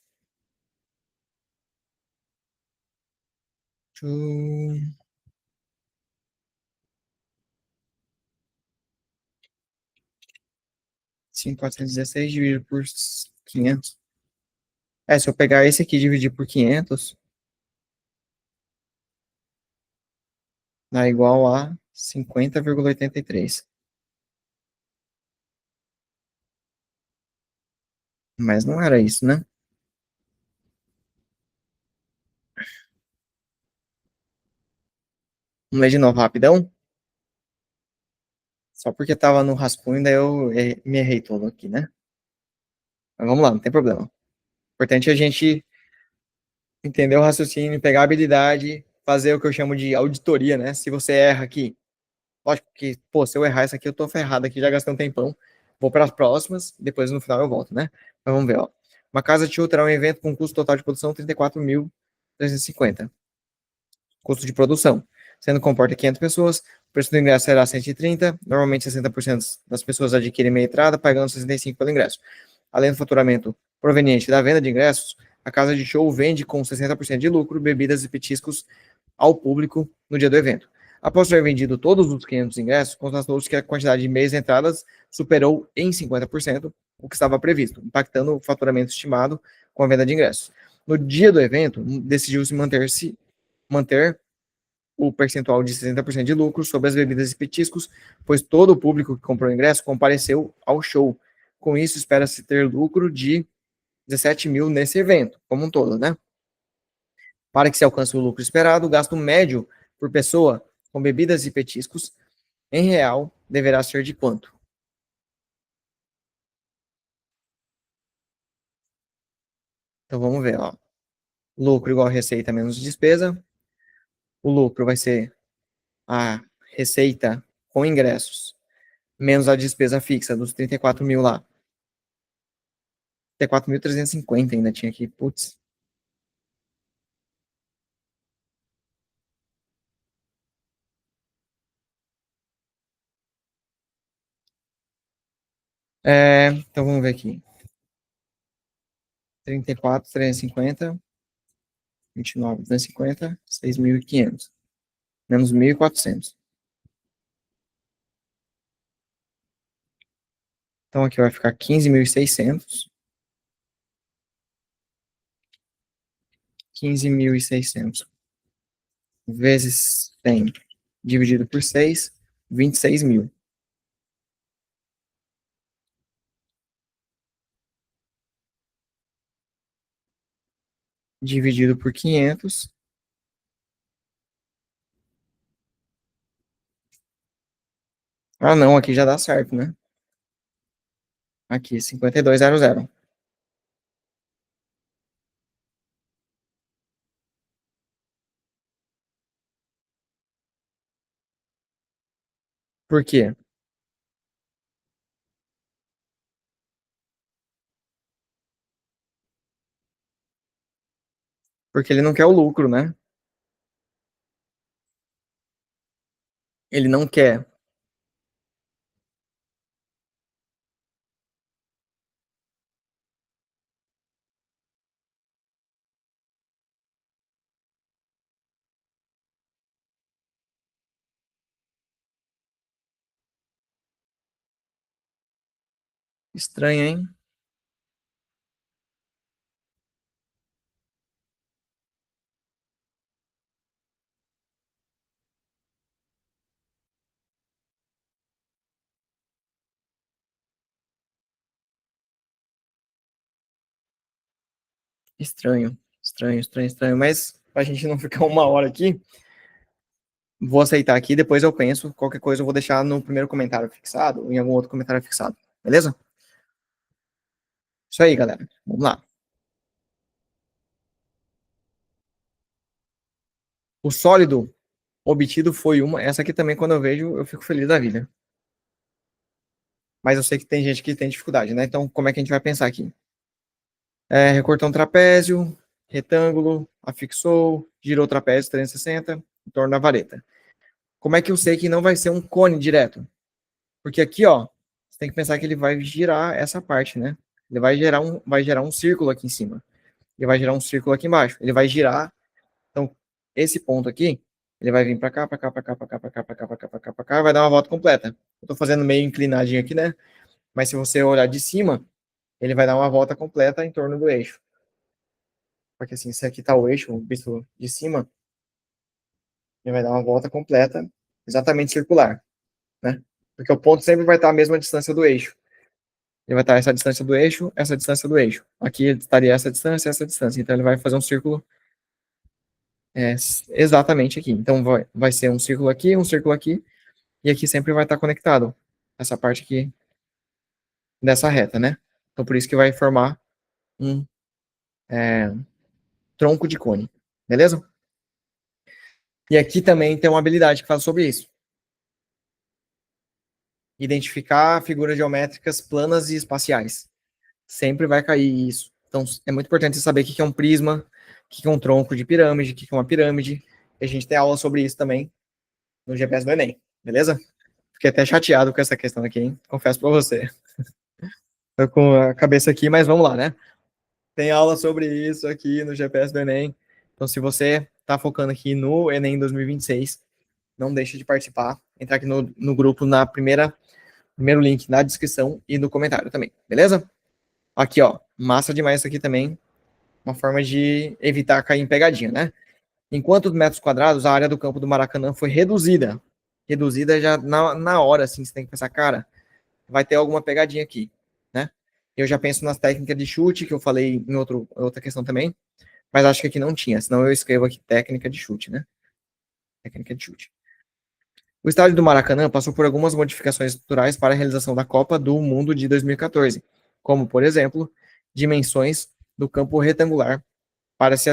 5.416 dividido por 500. É, se eu pegar esse aqui e dividir por 500, dá igual a 50,83. Mas não era isso, né? Vamos ler de novo, rapidão. Só porque tava no rascunho, daí eu me errei todo aqui, né? Mas vamos lá, não tem problema. O importante é a gente entender o raciocínio, pegar a habilidade, fazer o que eu chamo de auditoria, né? Se você erra aqui, lógico que, pô, se eu errar isso aqui, eu tô ferrado aqui, já gastei um tempão. Vou para as próximas, depois no final eu volto, né? Mas vamos ver, ó. Uma casa de show terá um evento com custo total de produção 34.350. Custo de produção. Sendo que comporta 500 pessoas, o preço do ingresso será 130. Normalmente 60% das pessoas adquirem meia entrada, pagando 65 pelo ingresso. Além do faturamento proveniente da venda de ingressos, a casa de show vende com 60% de lucro bebidas e petiscos ao público no dia do evento. Após ter vendido todos os 500 ingressos, constatou-se que a quantidade de meias entradas superou em 50% o que estava previsto, impactando o faturamento estimado com a venda de ingressos. No dia do evento, decidiu-se manter o percentual de 60% de lucro sobre as bebidas e petiscos, pois todo o público que comprou o ingresso compareceu ao show. Com isso, espera-se ter lucro de 17 mil nesse evento, como um todo, né? Para que se alcance o lucro esperado, o gasto médio por pessoa com bebidas e petiscos em real deverá ser de quanto? Então vamos ver, ó. Lucro igual a receita menos despesa. O lucro vai ser a receita com ingressos menos a despesa fixa dos 34 mil lá. 34.350 ainda tinha aqui, putz. Então vamos ver aqui. 34, 350, 29, 250, 6.500. Menos 1.400. Então aqui vai ficar 15.600. 15.600 vezes 100 dividido por 6, 26 mil. Dividido por 500. Ah, não, aqui já dá certo, né? Aqui, 5200. Por quê? Porque ele não quer o lucro, né? Ele não quer. Estranho, hein? Estranho. Estranho, estranho, estranho. Mas pra gente não ficar uma hora aqui, vou aceitar aqui, depois eu penso. Qualquer coisa eu vou deixar no primeiro comentário fixado ou em algum outro comentário fixado. Beleza? Isso aí, galera. Vamos lá. O sólido obtido foi uma. Essa aqui também, quando eu vejo, eu fico feliz da vida. Mas eu sei que tem gente que tem dificuldade, né? Então, como é que a gente vai pensar aqui? Recortou um trapézio, retângulo, afixou, girou o trapézio 360, em torno da vareta. Como é que eu sei que não vai ser um cone direto? Porque aqui, ó, você tem que pensar que ele vai girar essa parte, né? Ele vai gerar um círculo aqui em cima. Ele vai gerar um círculo aqui embaixo. Ele vai girar. Então, esse ponto aqui, ele vai vir para cá, para cá, para cá, para cá, para cá, para cá, para cá, para cá, para cá, vai dar uma volta completa. Eu tô fazendo meio inclinadinho aqui, né? Mas se você olhar de cima, ele vai dar uma volta completa em torno do eixo. Porque assim, se aqui tá o eixo, visto de cima, ele vai dar uma volta completa, exatamente circular, né? Porque o ponto sempre vai estar a mesma distância do eixo. Ele vai estar essa distância do eixo, essa distância do eixo. Aqui estaria essa distância, essa distância. Então ele vai fazer um círculo É, exatamente aqui. Então vai ser um círculo aqui, e aqui sempre vai estar conectado. Essa parte aqui dessa reta, né? Então por isso que vai formar um tronco de cone. Beleza? E aqui também tem uma habilidade que fala sobre isso. Identificar figuras geométricas planas e espaciais. Sempre vai cair isso. Então é muito importante você saber o que é um prisma, o que é um tronco de pirâmide, o que é uma pirâmide. E a gente tem aula sobre isso também no GPS do Enem. Beleza? Fiquei até chateado com essa questão aqui, hein? Confesso pra você. Tô com a cabeça aqui, mas vamos lá, né? Tem aula sobre isso aqui no GPS do Enem. Então, se você tá focando aqui no Enem 2026, não deixe de participar. Entrar aqui no grupo na primeiro link na descrição e no comentário também, beleza? Aqui, ó, massa demais isso aqui também. Uma forma de evitar cair em pegadinha, né? Em quantos metros quadrados a área do campo do Maracanã foi reduzida? Reduzida já na hora, assim, você tem que pensar, cara, vai ter alguma pegadinha aqui, né? Eu já penso nas técnicas de chute, que eu falei em outra questão também, mas acho que aqui não tinha, senão eu escrevo aqui técnica de chute, né? Técnica de chute. O estádio do Maracanã passou por algumas modificações estruturais para a realização da Copa do Mundo de 2014, como, por exemplo, dimensões do campo retangular. Para se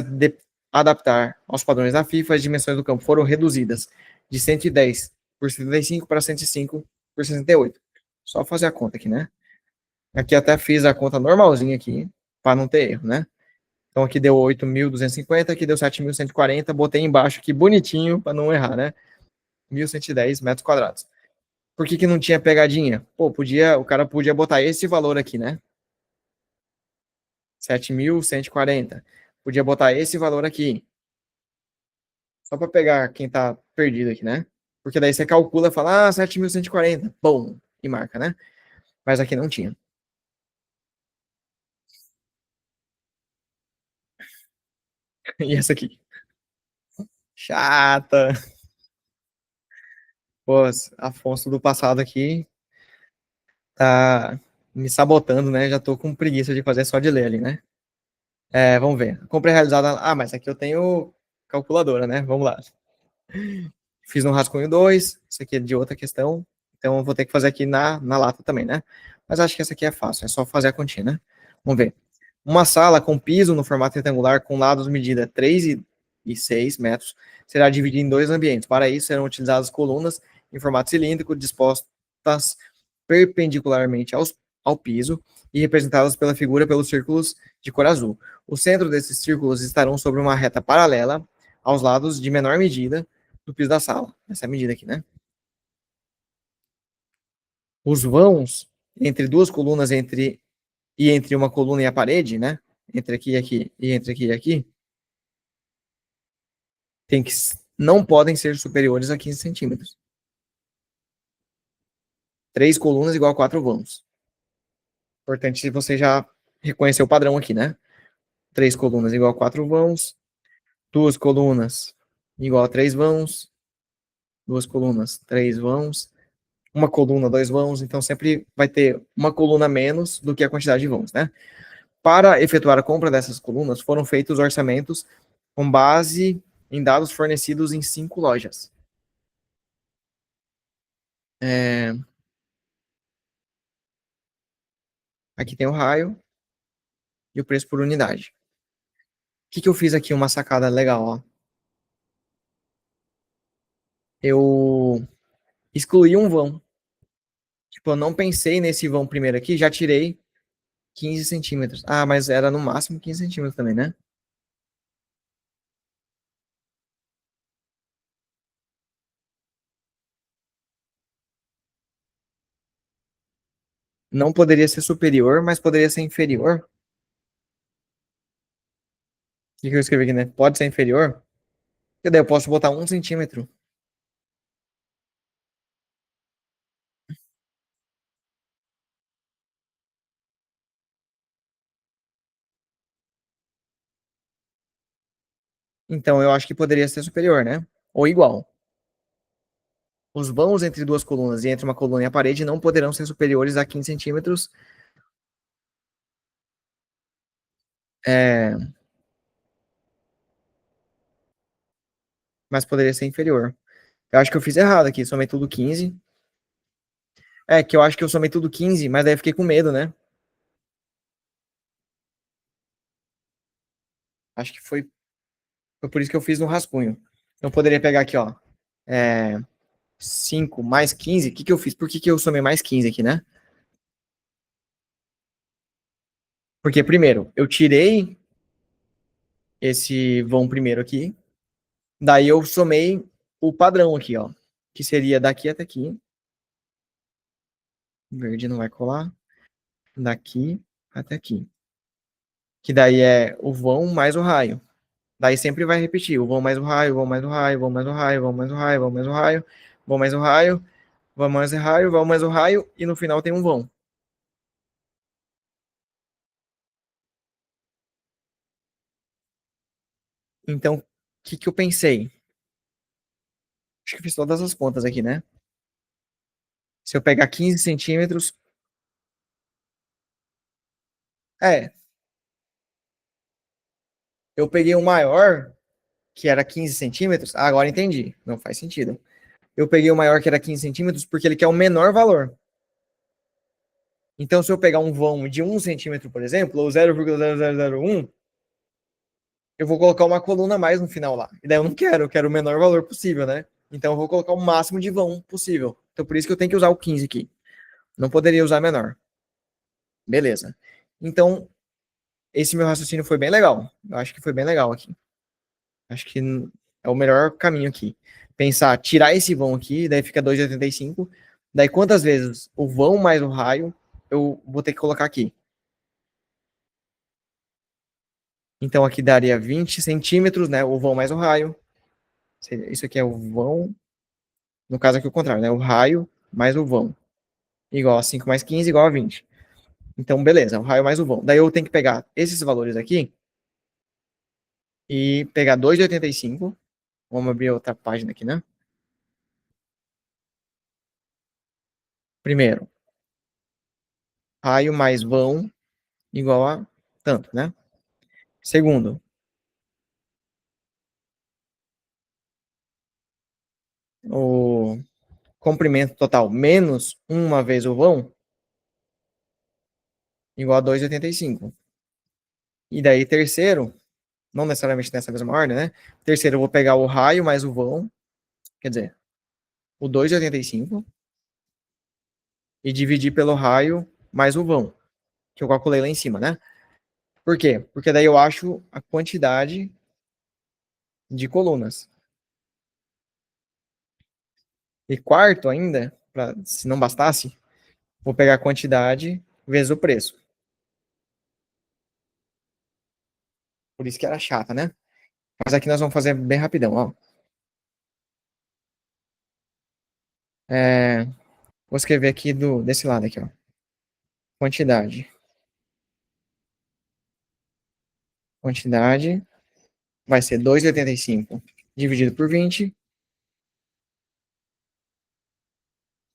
adaptar aos padrões da FIFA, as dimensões do campo foram reduzidas de 110 por 75 para 105 por 68. Só fazer a conta aqui, né? Aqui até fiz a conta normalzinha aqui, para não ter erro, né? Então aqui deu 8.250, aqui deu 7.140, botei embaixo aqui bonitinho para não errar, né? 1.110 metros quadrados. Por que não tinha pegadinha? Pô, o cara podia botar esse valor aqui, né? 7.140. Podia botar esse valor aqui. Só para pegar quem tá perdido aqui, né? Porque daí você calcula e fala, 7.140. Bom, e marca, né? Mas aqui não tinha. E essa aqui? Chata. Pô, Afonso do passado aqui tá me sabotando, né? Já tô com preguiça de fazer só de ler ali, né? Vamos ver. Compra realizada. Mas aqui eu tenho calculadora, né? Vamos lá. Fiz no rascunho 2, isso aqui é de outra questão, então eu vou ter que fazer aqui na lata também, né? Mas acho que essa aqui é fácil, é só fazer a continha, né? Vamos ver. Uma sala com piso no formato retangular com lados medida 3 e 6 metros será dividida em dois ambientes. Para isso, serão utilizadas colunas em formato cilíndrico dispostas perpendicularmente ao piso e representadas pela figura pelos círculos de cor azul. O centro desses círculos estarão sobre uma reta paralela aos lados de menor medida do piso da sala. Essa é a medida aqui, né? Os vãos entre duas colunas entre uma coluna e a parede, né? Entre aqui e aqui e entre aqui e aqui, tem que não podem ser superiores a 15 centímetros. Três colunas igual a quatro vãos. Importante se você já reconheceu o padrão aqui, né? Três colunas igual a quatro vãos. Duas colunas igual a três vãos. Duas colunas, três vãos. Uma coluna, dois vãos. Então sempre vai ter uma coluna menos do que a quantidade de vãos, né? Para efetuar a compra dessas colunas, foram feitos orçamentos com base em dados fornecidos em 5 lojas. É, aqui tem o raio e o preço por unidade. O que eu fiz aqui? Uma sacada legal, ó. Eu excluí um vão. Tipo, eu não pensei nesse vão primeiro aqui, já tirei 15 centímetros. Mas era no máximo 15 centímetros também, né? Não poderia ser superior, mas poderia ser inferior. O que eu escrevi aqui, né? Pode ser inferior. E daí eu posso botar 1 centímetro. Então eu acho que poderia ser superior, né? Ou igual. Os vãos entre duas colunas e entre uma coluna e a parede não poderão ser superiores a 15 centímetros. É, mas poderia ser inferior. Eu acho que eu fiz errado aqui, somei tudo 15. É, que eu acho que eu somei tudo 15, mas daí eu fiquei com medo, né? Acho que foi por isso que eu fiz no rascunho. Então poderia pegar aqui, ó. É, 5 mais 15. O que que eu fiz? Por que que eu somei mais 15 aqui, né? Porque, primeiro, eu tirei esse vão primeiro aqui. Daí eu somei o padrão aqui, ó. Que seria daqui até aqui. Verde não vai colar. Daqui até aqui. Que daí é o vão mais o raio. Daí sempre vai repetir. O vão mais o raio, o vão mais o raio, o vão mais o raio, o vão mais o raio, o vão mais o raio, o vão mais o raio, o vão mais o raio, o vão mais o raio, e no final tem um vão. Então, o que que eu pensei? Acho que fiz todas as contas aqui, né? Se eu pegar 15 centímetros. É, eu peguei o maior, que era 15 centímetros. Ah, agora entendi. Não faz sentido. Eu peguei o maior, que era 15 centímetros, porque ele quer o menor valor. Então, se eu pegar um vão de 1 centímetro, por exemplo, ou 0,0001, eu vou colocar uma coluna a mais no final lá. E daí eu quero o menor valor possível, né? Então, eu vou colocar o máximo de vão possível. Então, por isso que eu tenho que usar o 15 aqui. Não poderia usar menor. Beleza. Então, esse meu raciocínio foi bem legal. Eu acho que foi bem legal aqui. Acho que é o melhor caminho aqui. Pensar, tirar esse vão aqui, daí fica 2,85. Daí quantas vezes o vão mais o raio eu vou ter que colocar aqui? Então aqui daria 20 centímetros, né? O vão mais o raio. Isso aqui é o vão. No caso aqui o contrário, né? O raio mais o vão. Igual a 5 mais 15 igual a 20. Então, beleza, o raio mais o vão. Daí eu tenho que pegar esses valores aqui e pegar 2,85. Vamos abrir outra página aqui, né? Primeiro, raio mais vão igual a tanto, né? Segundo, o comprimento total menos uma vez o vão igual a 2,85. E daí, terceiro, não necessariamente nessa mesma ordem, né? Terceiro, eu vou pegar o raio mais o vão, quer dizer, o 2,85, e dividir pelo raio mais o vão, que eu calculei lá em cima, né? Por quê? Porque daí eu acho a quantidade de colunas. E quarto ainda, se não bastasse, vou pegar a quantidade vezes o preço. Por isso que era chata, né? Mas aqui nós vamos fazer bem rapidão, ó. É, vou escrever aqui desse lado aqui, ó. Quantidade. Quantidade vai ser 2,85 dividido por 20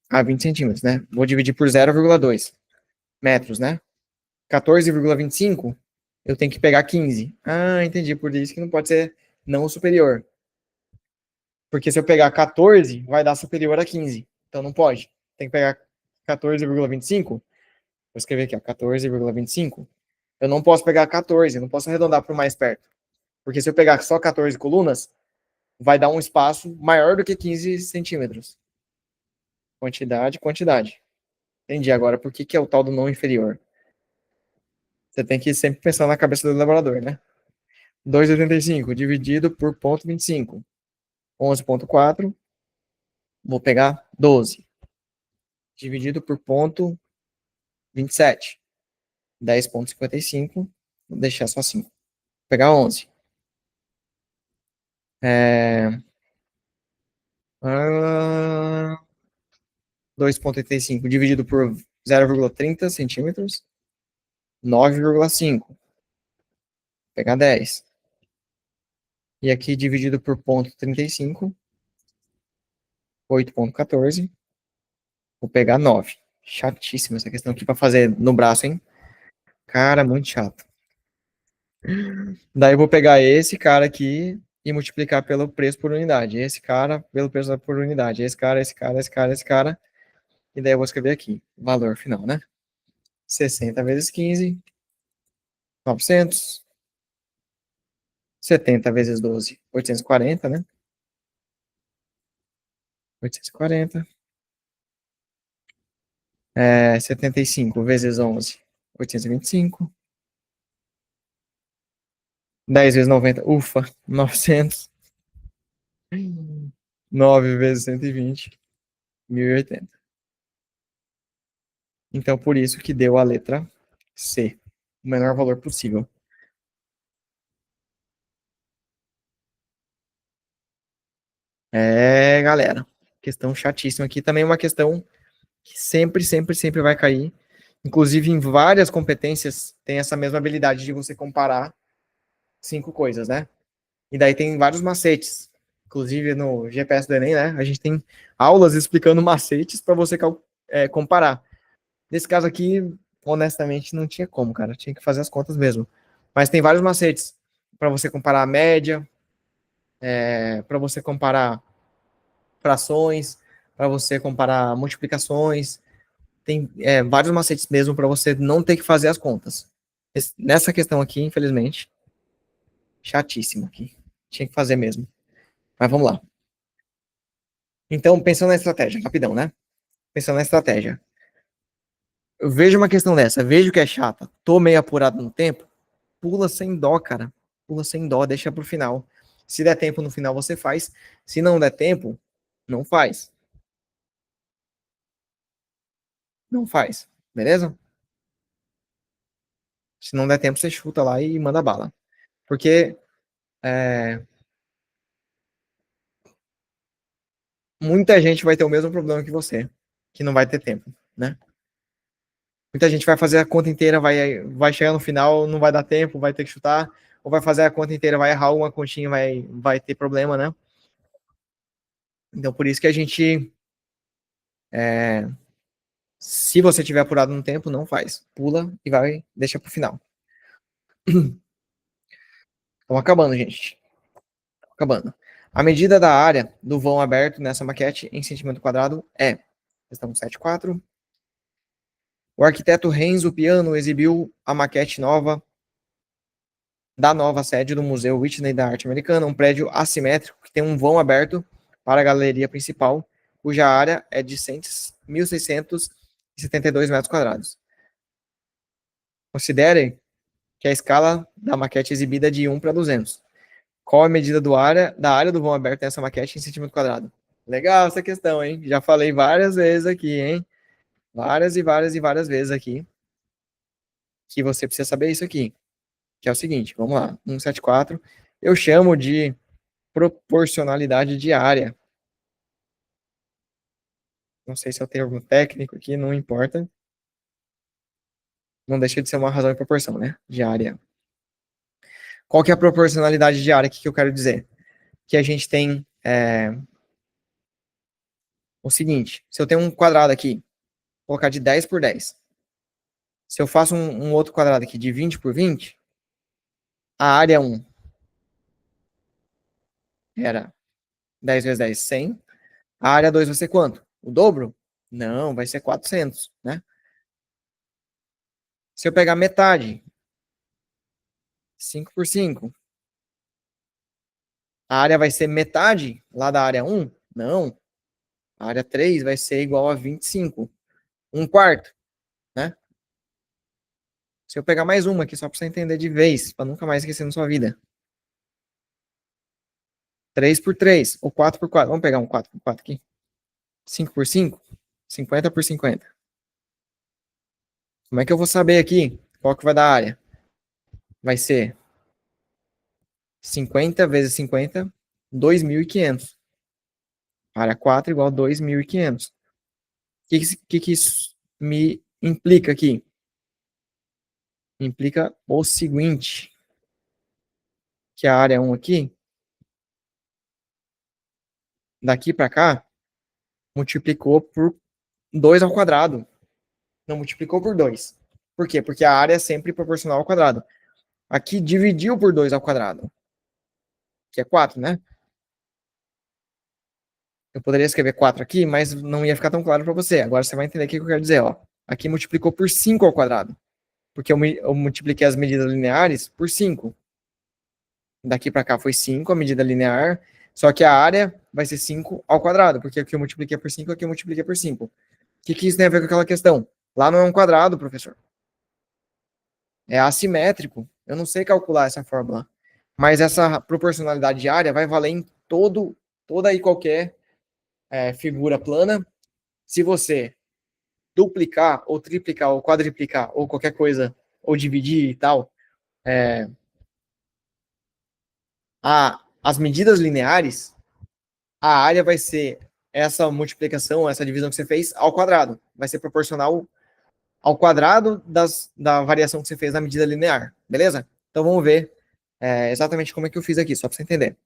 a 20 centímetros, né? Vou dividir por 0,2 metros, né? 14,25 eu tenho que pegar 15. Ah, entendi. Por isso que não pode ser não superior. Porque se eu pegar 14, vai dar superior a 15. Então não pode. Tem que pegar 14,25. Vou escrever aqui, ó, 14,25. Eu não posso pegar 14, não posso arredondar para o mais perto. Porque se eu pegar só 14 colunas, vai dar um espaço maior do que 15 centímetros. Quantidade, quantidade. Entendi agora por que, que é o tal do não inferior. Você tem que sempre pensar na cabeça do elaborador, né? 2,85 dividido por 0,25. 11,4. Vou pegar 12. Dividido por 0,27. 10,55. Vou deixar só 5. Vou pegar 11. É... 2,85 dividido por 0,30 centímetros. 9,5. Pegar 10. E aqui dividido por 0,35. 8,14. Vou pegar 9. Chatíssima essa questão aqui para fazer no braço, hein? Cara, muito chato. Daí eu vou pegar esse cara aqui e multiplicar pelo preço por unidade. Esse cara pelo preço por unidade. Esse cara, esse cara, esse cara, esse cara. E daí eu vou escrever aqui, valor final, né? 60 vezes 15, 900. 70 vezes 12, 840, né? 840. 75 vezes 11, 825. 10 vezes 90, ufa, 900. 9 vezes 120, 1080. Então, por isso que deu a letra C, o menor valor possível. Galera, questão chatíssima aqui. Também uma questão que sempre, sempre, sempre vai cair. Inclusive, em várias competências, tem essa mesma habilidade de você comparar 5 coisas, né? E daí tem vários macetes. Inclusive, no GPS do Enem, né? A gente tem aulas explicando macetes para você comparar. Nesse caso aqui, honestamente, não tinha como, cara. Tinha que fazer as contas mesmo. Mas tem vários macetes para você comparar a média, para você comparar frações, para você comparar multiplicações. Tem vários macetes mesmo para você não ter que fazer as contas. Nessa questão aqui, infelizmente, chatíssimo aqui. Tinha que fazer mesmo. Mas vamos lá. Então, pensando na estratégia, rapidão, né? Pensando na estratégia. Eu vejo uma questão dessa, vejo que é chata, tô meio apurado no tempo, pula sem dó, cara. Pula sem dó, deixa pro final. Se der tempo no final, você faz. Se não der tempo, não faz. Não faz. Beleza? Se não der tempo, você chuta lá e manda bala. Porque muita gente vai ter o mesmo problema que você, que não vai ter tempo, né? Muita gente vai fazer a conta inteira, vai chegar no final, não vai dar tempo, vai ter que chutar, ou vai fazer a conta inteira, vai errar uma continha, vai ter problema, né? Então, por isso que a gente, se você tiver apurado no tempo, não faz. Pula e deixa pro final. Estamos acabando, gente. Acabando. A medida da área do vão aberto nessa maquete em centímetro quadrado é, questão 7.4. O arquiteto Renzo Piano exibiu a maquete nova da nova sede do Museu Whitney da Arte Americana, um prédio assimétrico que tem um vão aberto para a galeria principal, cuja área é de 1.672 metros quadrados. Considere que a escala da maquete exibida é de 1 para 200. Qual a medida da área do vão aberto nessa maquete em centímetro quadrado? Legal essa questão, hein? Já falei várias vezes aqui, hein? Várias e várias e várias vezes aqui que você precisa saber isso aqui, que é o seguinte, vamos lá, 174, eu chamo de proporcionalidade de área. Não sei se é o termo técnico aqui, não importa. Não deixa de ser uma razão e proporção, né? De área. Qual que é a proporcionalidade de área? O que eu quero dizer? Que a gente tem o seguinte, se eu tenho um quadrado aqui, vou colocar de 10 por 10. Se eu faço um outro quadrado aqui de 20 por 20, a área 1 era 10 vezes 10, 100. A área 2 vai ser quanto? O dobro? Não, vai ser 400, né? Se eu pegar metade, 5 por 5, a área vai ser metade lá da área 1? Não. A área 3 vai ser igual a 25. Um quarto, né? Se eu pegar mais uma aqui, só para você entender de vez, para nunca mais esquecer na sua vida. 3 por 3, ou 4 por 4. Vamos pegar um 4 por 4 aqui. 5 por 5, 50 por 50. Como é que eu vou saber aqui qual que vai dar a área? Vai ser 50 vezes 50, 2.500. Área 4 igual a 2.500. O que isso me implica aqui? Implica o seguinte, que a área 1 aqui, daqui para cá, multiplicou por 2 ao quadrado. Não multiplicou por 2. Por quê? Porque a área é sempre proporcional ao quadrado. Aqui dividiu por 2 ao quadrado. que é 4, né? Eu poderia escrever 4 aqui, mas não ia ficar tão claro para você. Agora você vai entender o que eu quero dizer, ó. Aqui multiplicou por 5 ao quadrado, porque eu multipliquei as medidas lineares por 5. Daqui para cá foi 5 a medida linear, só que a área vai ser 5 ao quadrado, porque aqui eu multipliquei por 5, aqui eu multipliquei por 5. O que isso tem a ver com aquela questão? Lá não é um quadrado, professor. É assimétrico. Eu não sei calcular essa fórmula. Mas essa proporcionalidade de área vai valer em toda e qualquer figura plana. Se você duplicar, ou triplicar, ou quadriplicar, ou qualquer coisa, ou dividir e tal, as medidas lineares, a área vai ser essa multiplicação, essa divisão que você fez ao quadrado. Vai ser proporcional ao quadrado da variação que você fez na medida linear, beleza? Então vamos ver exatamente como é que eu fiz aqui, só para você entender.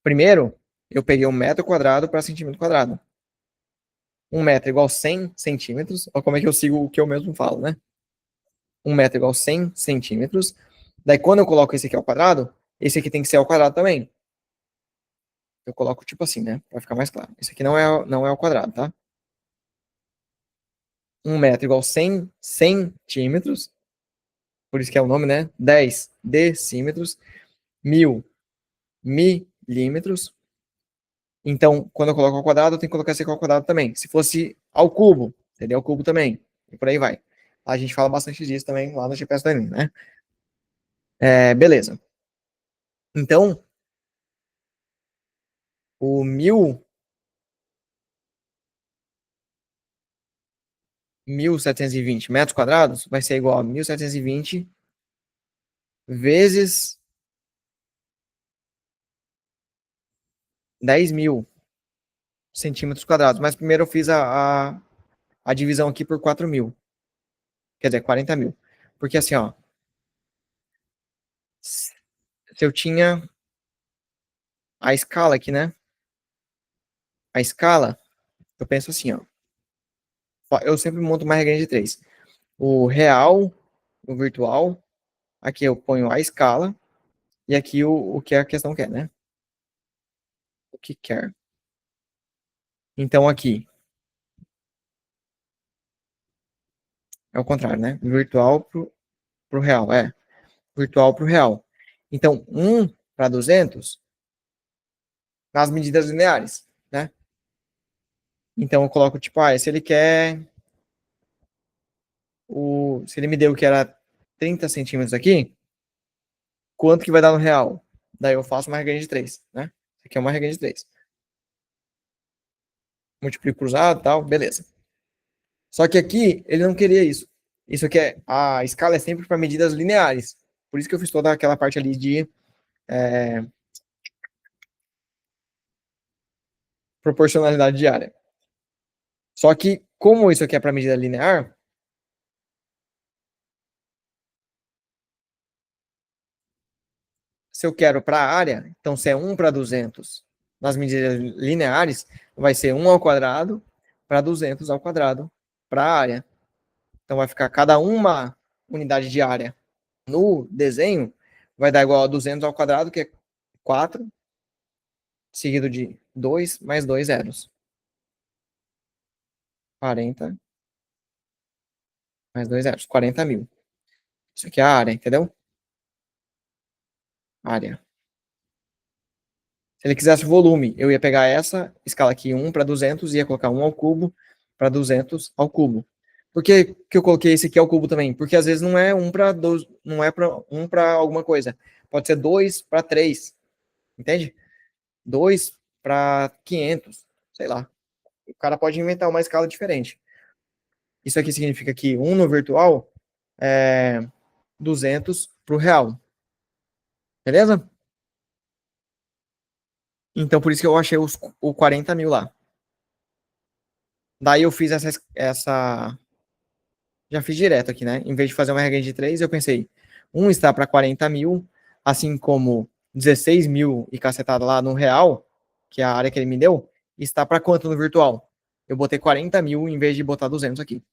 Primeiro, eu peguei 1 metro quadrado para centímetro quadrado. 1 metro igual 100 centímetros. Olha como é que eu sigo o que eu mesmo falo, né? 1 metro igual 100 centímetros. Daí, quando eu coloco esse aqui ao quadrado, esse aqui tem que ser ao quadrado também. Eu coloco tipo assim, né? Para ficar mais claro. Esse aqui não é ao quadrado, tá? 1 metro igual 100 centímetros. Por isso que é o nome, né? 10 decímetros. 1000 milímetros. Então, quando eu coloco ao quadrado, eu tenho que colocar esse aqui ao quadrado também. Se fosse ao cubo, seria ao cubo também. E por aí vai. A gente fala bastante disso também lá no GPS do Enem, né? Beleza. Então, o 1.720 metros quadrados vai ser igual a 1.720 vezes 10.000 centímetros quadrados. Mas primeiro eu fiz a divisão aqui por 4.000. Quer dizer, 40.000. Porque assim, ó. Se eu tinha a escala aqui, né? A escala, eu penso assim, ó. Eu sempre monto uma regra de 3. O real, o virtual, aqui eu ponho a escala, e aqui o que a questão quer, né? O que quer. Então aqui é o contrário, né? Virtual pro real, virtual pro real. Então, 1 para 200 nas medidas lineares, né? Então eu coloco tipo, se ele quer se ele me deu que era 30 centímetros aqui, quanto que vai dar no real? Daí eu faço uma regra de 3, né? Isso aqui é uma regra de 3. Multiplico cruzado e tal, beleza. Só que aqui ele não queria isso. Isso aqui a escala é sempre para medidas lineares. Por isso que eu fiz toda aquela parte ali de proporcionalidade de área. Só que, como isso aqui é para medida linear, se eu quero para a área, então se é 1 para 200 nas medidas lineares, vai ser 1 ao quadrado para 200 ao quadrado para a área. Então vai ficar cada uma unidade de área no desenho vai dar igual a 200 ao quadrado, que é 4, seguido de 2 mais 2 zeros. 40 mais 2 zeros. 40.000. Isso aqui é a área, entendeu? Área. Se ele quisesse volume, eu ia pegar essa escala aqui, 1 para 200, ia colocar 1 ao cubo para 200 ao cubo. Por que eu coloquei esse aqui ao cubo também? Porque às vezes não é 1 para 2, não é para 1 para alguma coisa. Pode ser 2 para 3. Entende? 2 para 500, sei lá. O cara pode inventar uma escala diferente. Isso aqui significa que 1 no virtual é 200 para o real. Beleza? Então, por isso que eu achei o 40.000 lá. Daí eu fiz já fiz direto aqui, né? Em vez de fazer uma regra de 3, eu pensei, 1 está para 40.000, assim como 16.000 e cacetada lá no real, que é a área que ele me deu, está para quanto no virtual? Eu botei 40.000 em vez de botar 200 aqui.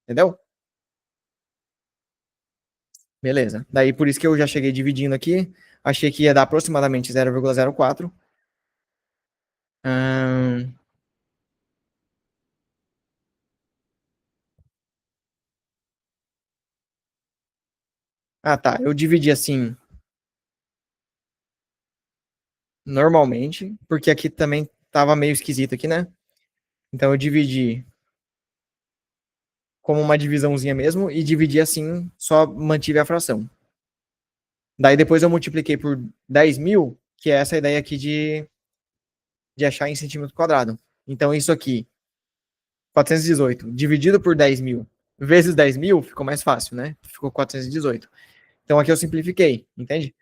Entendeu? Beleza. Daí por isso que eu já cheguei dividindo aqui. Achei que ia dar aproximadamente 0,04. Hum, Ah, tá. Eu dividi assim, normalmente, porque aqui também tava meio esquisito aqui, né? Então eu dividi como uma divisãozinha mesmo e dividi assim, só mantive a fração. Daí depois eu multipliquei por 10.000, que é essa ideia aqui de achar em centímetro quadrado. Então isso aqui, 418, dividido por 10.000 vezes 10.000, ficou mais fácil, né? Ficou 418. Então aqui eu simplifiquei, entende?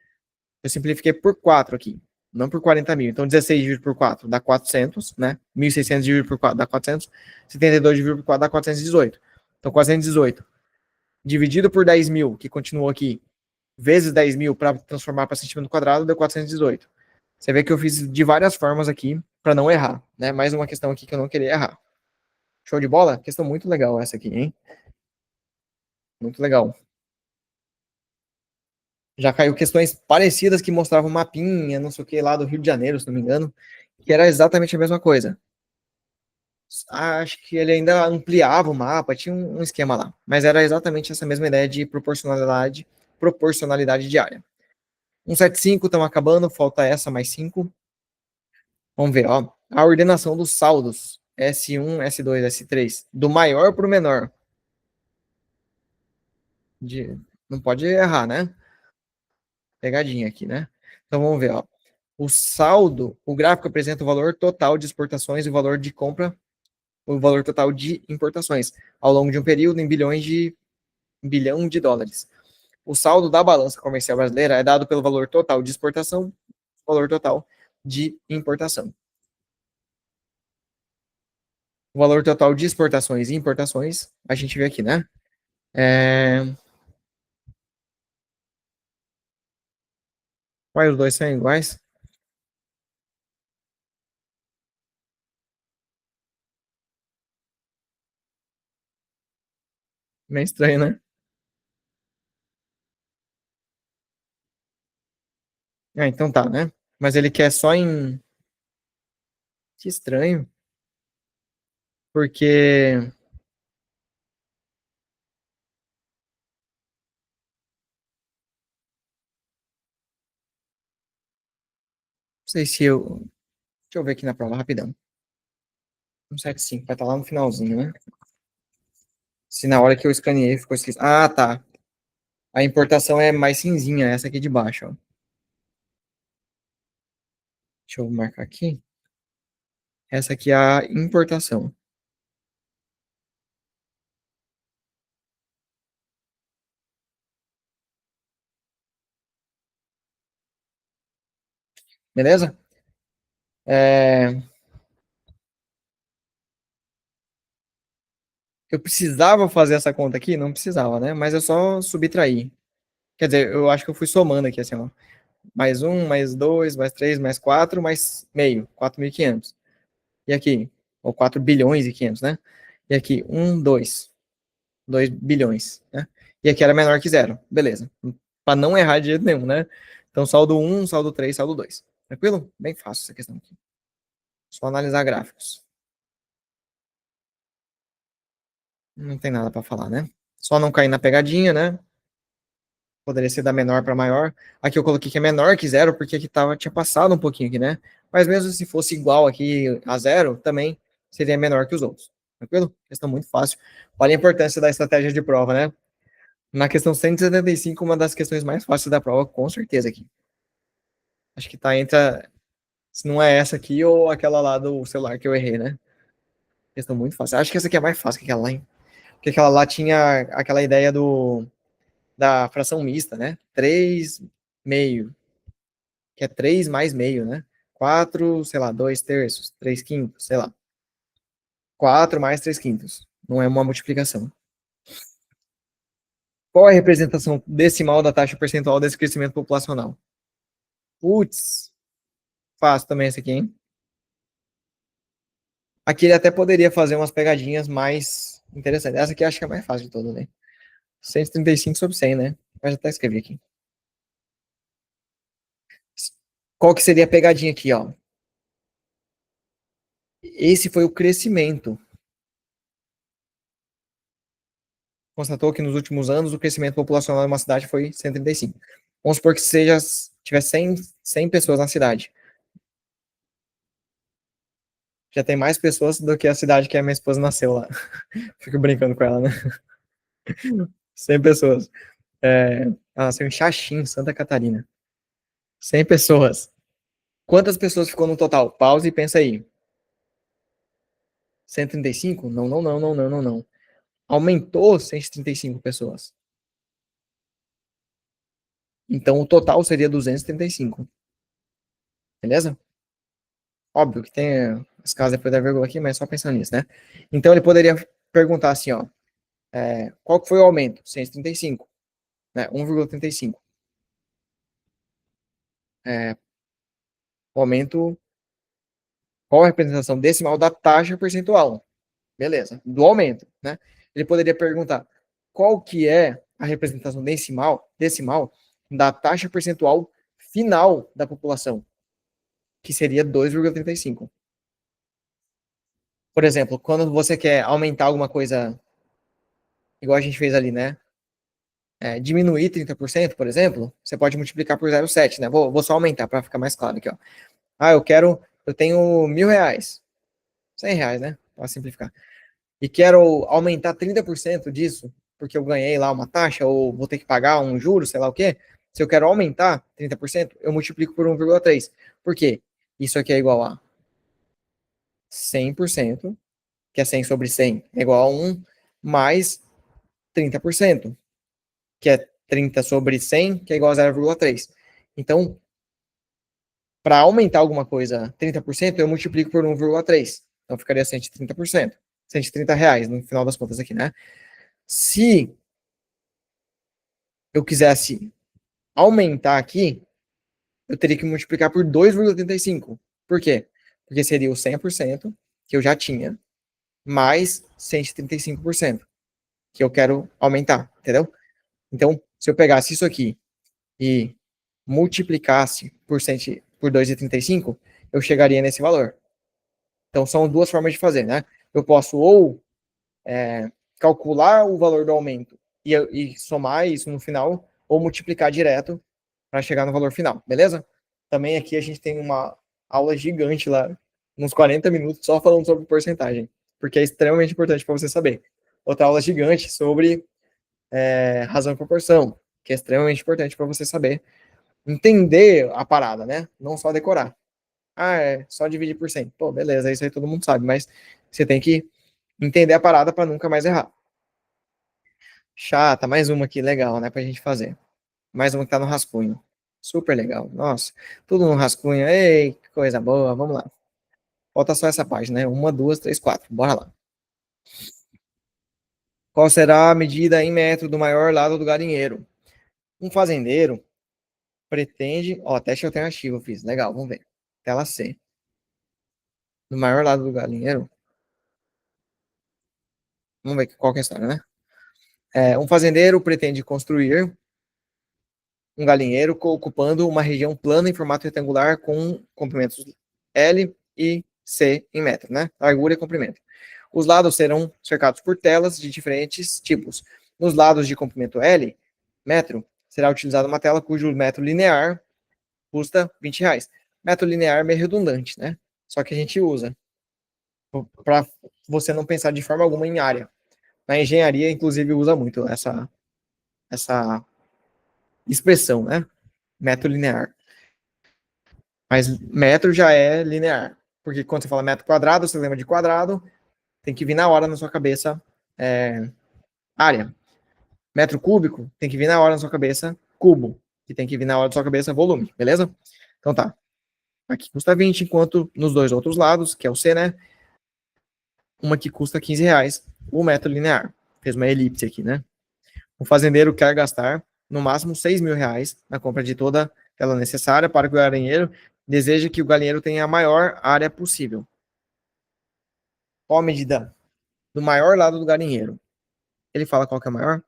Eu simplifiquei por 4 aqui, não por 40.000. Então 16 dividido por 4 dá 400, né? 1.600 dividido por 4 dá 400. 72 dividido por 4 dá 418. Então 418 dividido por 10.000, que continuou aqui, vezes 10.000 para transformar para centímetro quadrado, deu 418. Você vê que eu fiz de várias formas aqui para não errar, né? Mais uma questão aqui que eu não queria errar. Show de bola? Questão muito legal essa aqui, hein? Muito legal. Já caiu questões parecidas que mostravam mapinha, não sei o que, lá do Rio de Janeiro, se não me engano, que era exatamente a mesma coisa. Acho que ele ainda ampliava o mapa, tinha um esquema lá, mas era exatamente essa mesma ideia de proporcionalidade diária. 175 estão acabando, falta essa mais 5. Vamos ver, ó. A ordenação dos saldos, S1, S2, S3, do maior para o menor. Não pode errar, né? Pegadinha aqui, né? Então vamos ver, ó. O saldo, o gráfico apresenta o valor total de exportações e o valor de compra, o valor total de importações ao longo de um período em bilhão de dólares. O saldo da balança comercial brasileira é dado pelo valor total de exportação, valor total de importação. O valor total de exportações e importações, a gente vê aqui, né? É... Quais os dois são iguais? Meio estranho, né? Ah, então tá, né? Mas ele quer só em. Que estranho. Porque. Não sei se eu. Deixa eu ver aqui na prova rapidão. 175, vai estar lá no finalzinho, né? Se na hora que eu escaneei ficou escrito. Ah, tá. A importação é mais cinzinha, essa aqui de baixo, ó. Deixa eu marcar aqui. Essa aqui é a importação. Beleza? É... Eu precisava fazer essa conta aqui? Não precisava, né? Mas eu só subtraí. Quer dizer, eu acho que eu fui somando aqui, assim, ó. Mais um, mais dois, mais três, mais quatro, mais meio. 4.500. E aqui? Ou 4 bilhões e 500, né? E aqui, 2 bilhões, né? E aqui era menor que zero. Beleza. Para não errar de jeito nenhum, né? Então, saldo um, saldo 3, saldo 2. Tranquilo? Bem fácil essa questão aqui. Só analisar gráficos. Não tem nada para falar, né? Só não cair na pegadinha, né? Poderia ser da menor para maior. Aqui eu coloquei que é menor que zero, porque aqui tinha passado um pouquinho aqui, né? Mas mesmo se fosse igual aqui a zero, também seria menor que os outros. Tranquilo? Questão muito fácil. Olha a importância da estratégia de prova, né? Na questão 175, uma das questões mais fáceis da prova, com certeza aqui. Acho que tá entre se não é essa aqui ou aquela lá do celular que eu errei, né? Questão muito fácil. Acho que essa aqui é mais fácil que aquela lá, hein? Porque aquela lá tinha aquela ideia da fração mista, né? 3 meio, que é 3 mais meio, né? 4, sei lá, 2 terços, 3 quintos, sei lá. 4 mais 3 quintos. Não é uma multiplicação. Qual é a representação decimal da taxa percentual desse crescimento populacional? Putz, fácil também esse aqui, hein? Aqui ele até poderia fazer umas pegadinhas mais Interessante. Essa aqui eu acho que é a mais fácil de todas, né? 135 sobre 100, né? Eu já até escrevi aqui. Qual que seria a pegadinha aqui, ó? Esse foi o crescimento. Constatou que nos últimos anos o crescimento populacional de uma cidade foi 135. Vamos supor que tivesse 100 pessoas na cidade. Já tem mais pessoas do que a cidade que a minha esposa nasceu lá. Fico brincando com ela, né? 100 pessoas. Ela nasceu em Xaxim, Santa Catarina. 100 pessoas. Quantas pessoas ficou no total? Pause e pensa aí. 135? Não, não, não, não, não, não, não. Aumentou 135 pessoas. Então o total seria 235. Beleza? Óbvio que tem as casas depois da vírgula aqui, mas só pensando nisso, né? Então ele poderia perguntar assim, ó. Qual que foi o aumento? 135, né? 1,35. O aumento, qual a representação decimal da taxa percentual? Beleza, do aumento, né? Ele poderia perguntar qual que é a representação decimal da taxa percentual final da população, que seria 2,35. Por exemplo, quando você quer aumentar alguma coisa, igual a gente fez ali, né? Diminuir 30%, por exemplo, você pode multiplicar por 0,7, né? Vou só aumentar para ficar mais claro aqui, ó. Eu tenho R$ 1.000, R$ 100, né? Para simplificar. E quero aumentar 30% disso, porque eu ganhei lá uma taxa, ou vou ter que pagar um juro, sei lá o quê. Se eu quero aumentar 30%, eu multiplico por 1,3. Por quê? Isso aqui é igual a 100%, que é 100 sobre 100, é igual a 1, mais 30%, que é 30 sobre 100, que é igual a 0,3. Então, para aumentar alguma coisa 30%, eu multiplico por 1,3. Então, ficaria 130%. R$ 130 no final das contas aqui, né? Se eu quisesse aumentar aqui, eu teria que multiplicar por 2,35. Por quê? Porque seria o 100% que eu já tinha, mais 135% que eu quero aumentar, entendeu? Então, se eu pegasse isso aqui e multiplicasse por 2,35, eu chegaria nesse valor. Então, são duas formas de fazer, né? Eu posso ou calcular o valor do aumento e somar isso no final, ou multiplicar direto para chegar no valor final, beleza? Também aqui a gente tem uma aula gigante lá, uns 40 minutos, só falando sobre porcentagem, porque é extremamente importante para você saber. Outra aula gigante sobre razão e proporção, que é extremamente importante para você saber entender a parada, né? Não só decorar. Só dividir por 100. Pô, beleza, isso aí todo mundo sabe, mas você tem que entender a parada para nunca mais errar. Chata, mais uma aqui legal, né, pra gente fazer. Mais uma que tá no rascunho. Super legal. Nossa, tudo no rascunho. Ei, que coisa boa. Vamos lá. Falta só essa página, né? Uma, duas, três, quatro. Bora lá. Qual será a medida em metro do maior lado do galinheiro? Um fazendeiro pretende. Ó, teste alternativo eu fiz. Legal, vamos ver. Tela C. Do maior lado do galinheiro. Vamos ver qual que é a história, né? Um fazendeiro pretende construir um galinheiro ocupando uma região plana em formato retangular com comprimentos L e C em metro, né? Largura e comprimento. Os lados serão cercados por telas de diferentes tipos. Nos lados de comprimento L, metro, será utilizada uma tela cujo metro linear custa R$ 20. Metro linear é meio redundante, né? Só que a gente usa para você não pensar de forma alguma em área. Na engenharia, inclusive, usa muito essa expressão, né? Metro linear. Mas metro já é linear. Porque quando você fala metro quadrado, você lembra de quadrado, tem que vir na hora na sua cabeça área. Metro cúbico, tem que vir na hora na sua cabeça cubo. Que tem que vir na hora da sua cabeça volume, beleza? Então tá. Aqui custa 20, enquanto nos dois outros lados, que é o C, né? Uma que custa R$ 15, o metro linear. Fez uma elipse aqui, né? O fazendeiro quer gastar no máximo R$ 6.000 na compra de toda a tela necessária para que o galinheiro deseja que o galinheiro tenha a maior área possível. Qual a medida do maior lado do galinheiro. Ele fala qual que é o maior?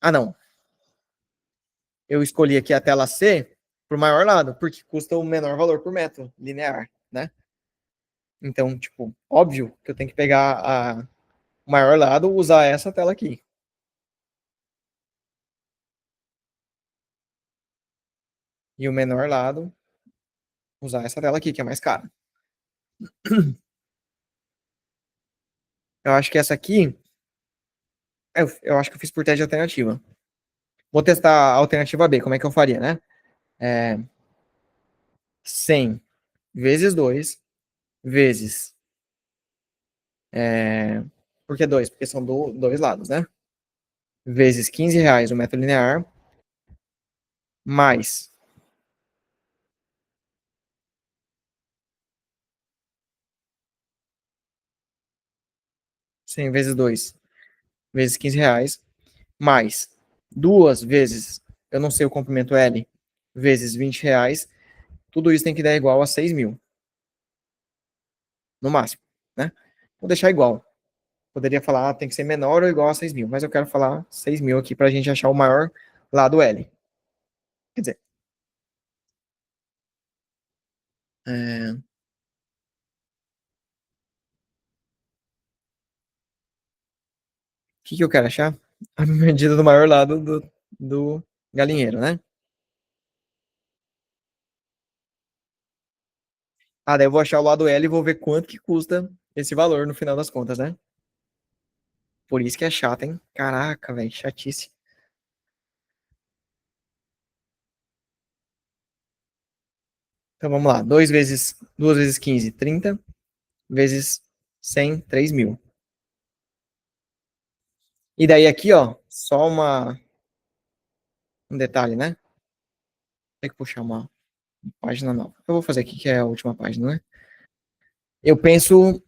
Ah, não. Eu escolhi aqui a tela C pro maior lado, porque custa o menor valor por metro linear, né? Então, tipo, óbvio que eu tenho que pegar o maior lado e usar essa tela aqui. E o menor lado, usar essa tela aqui, que é mais cara. Eu acho que essa aqui, eu acho que eu fiz por teste de alternativa. Vou testar a alternativa B, como é que eu faria, né? É 100 vezes 2 vezes. Por que 2? Porque são dois lados, né? Vezes R$ 15 o metro linear, mais 100 vezes 2 vezes R$ 15, mais duas vezes, eu não sei o comprimento L, vezes R$ 20, tudo isso tem que dar igual a 6 mil, no máximo, né? Vou deixar igual. Poderia falar, tem que ser menor ou igual a 6 mil, mas eu quero falar 6 mil aqui para a gente achar o maior lado L. Quer dizer, o que, que eu quero achar? A medida do maior lado do galinheiro, né? Ah, daí eu vou achar o lado L e vou ver quanto que custa esse valor no final das contas, né? Por isso que é chato, hein? Caraca, velho, chatice. Então vamos lá. 2 vezes 15, 30. Vezes 100, 3 mil. E daí aqui, ó, só um detalhe, né? Tem que puxar uma página nova. Eu vou fazer aqui, que é a última página, né? Eu penso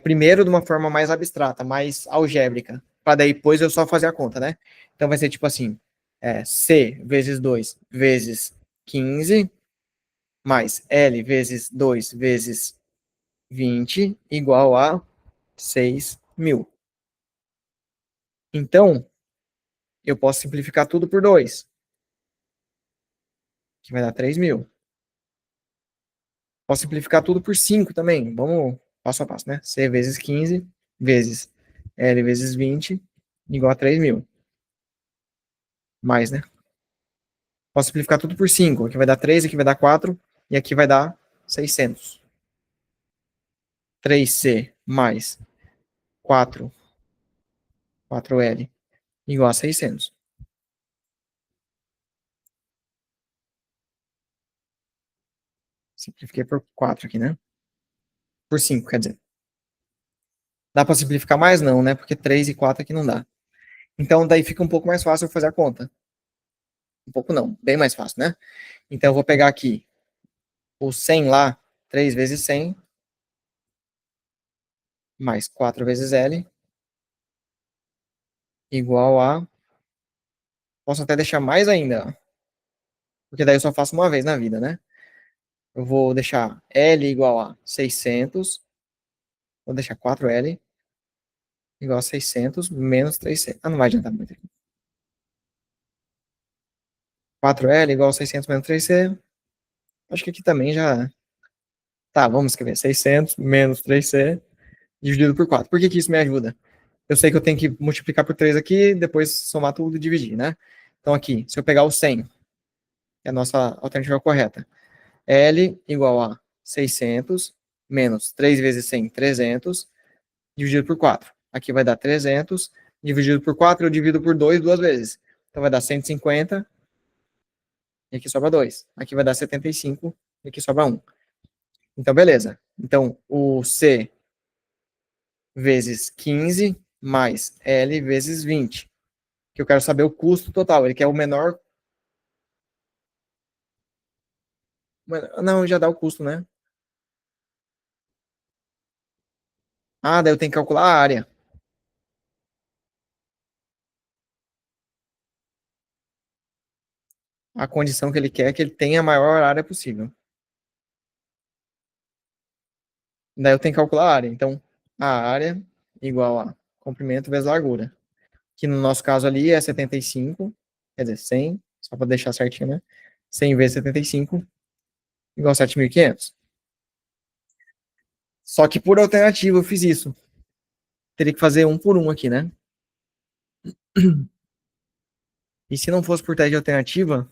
primeiro de uma forma mais abstrata, mais algébrica, para daí depois eu só fazer a conta, né? Então vai ser tipo assim, C vezes 2 vezes 15, mais L vezes 2 vezes 20, igual a 6 mil. Então, eu posso simplificar tudo por 2, que vai dar 3 mil. Posso simplificar tudo por 5 também. Vamos passo a passo, né? C vezes 15 vezes L vezes 20 igual a 3 mil. Mais, né? Posso simplificar tudo por 5. Aqui vai dar 3, aqui vai dar 4 e aqui vai dar 600. 3C mais 4, 4L igual a 600. Simplifiquei por 4 aqui, né? Por 5, quer dizer. Dá para simplificar mais? Não, né? Porque 3 e 4 aqui não dá. Então, daí fica um pouco mais fácil eu fazer a conta. Um pouco não, bem mais fácil, né? Então, eu vou pegar aqui o 100 lá, 3 vezes 100, mais 4 vezes L, igual a... Posso até deixar mais ainda, porque daí eu só faço uma vez na vida, né? Eu vou deixar L igual a 600, vou deixar 4L igual a 600 menos 3C. Ah, não vai adiantar muito aqui. 4L igual a 600 menos 3C. Acho que aqui também já... Tá, vamos escrever 600 menos 3C dividido por 4. Por que que isso me ajuda? Eu sei que eu tenho que multiplicar por 3 aqui, depois somar tudo e dividir, né? Então aqui, se eu pegar o 100, que é a nossa alternativa correta, L igual a 600 menos 3 vezes 100, 300, dividido por 4. Aqui vai dar 300, dividido por 4, eu divido por 2 duas vezes. Então vai dar 150, e aqui sobra 2. Aqui vai dar 75, e aqui sobra 1. Então, beleza. Então, o C vezes 15 mais L vezes 20. Que eu quero saber o custo total. Ele quer o menor. Não, já dá o custo, né? Ah, daí eu tenho que calcular a área. A condição que ele quer é que ele tenha a maior área possível. Daí eu tenho que calcular a área. Então, a área igual a comprimento vezes largura. Que no nosso caso ali é 75, quer dizer, 100, só para deixar certinho, né? 100 vezes 75 igual a 7.500. Só que por alternativa eu fiz isso. Teria que fazer um por um aqui, né? E se não fosse por teste de alternativa,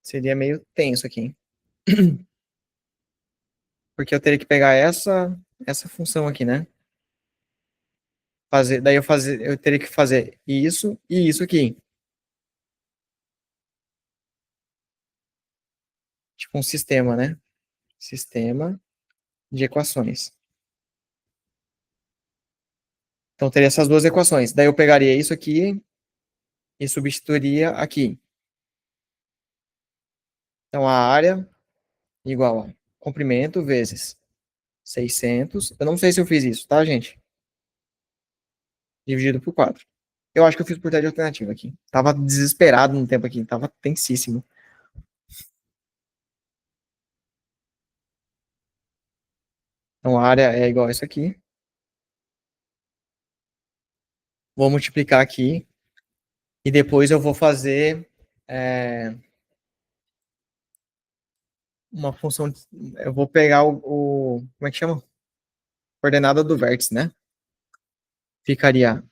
seria meio tenso aqui. Porque eu teria que pegar essa função aqui, né? Eu teria que fazer isso e isso aqui. Tipo um sistema, né? Sistema de equações. Então teria essas duas equações. Daí eu pegaria isso aqui e substituiria aqui. Então a área igual a comprimento vezes 600. Eu não sei se eu fiz isso, tá, gente? Dividido por 4. Eu acho que eu fiz por teste de alternativa aqui. Tava desesperado no tempo aqui, tava tensíssimo. Então a área é igual a isso aqui. Vou multiplicar aqui e depois eu vou fazer uma função. Eu vou pegar como é que chama? Coordenada do vértice, né? Ficaria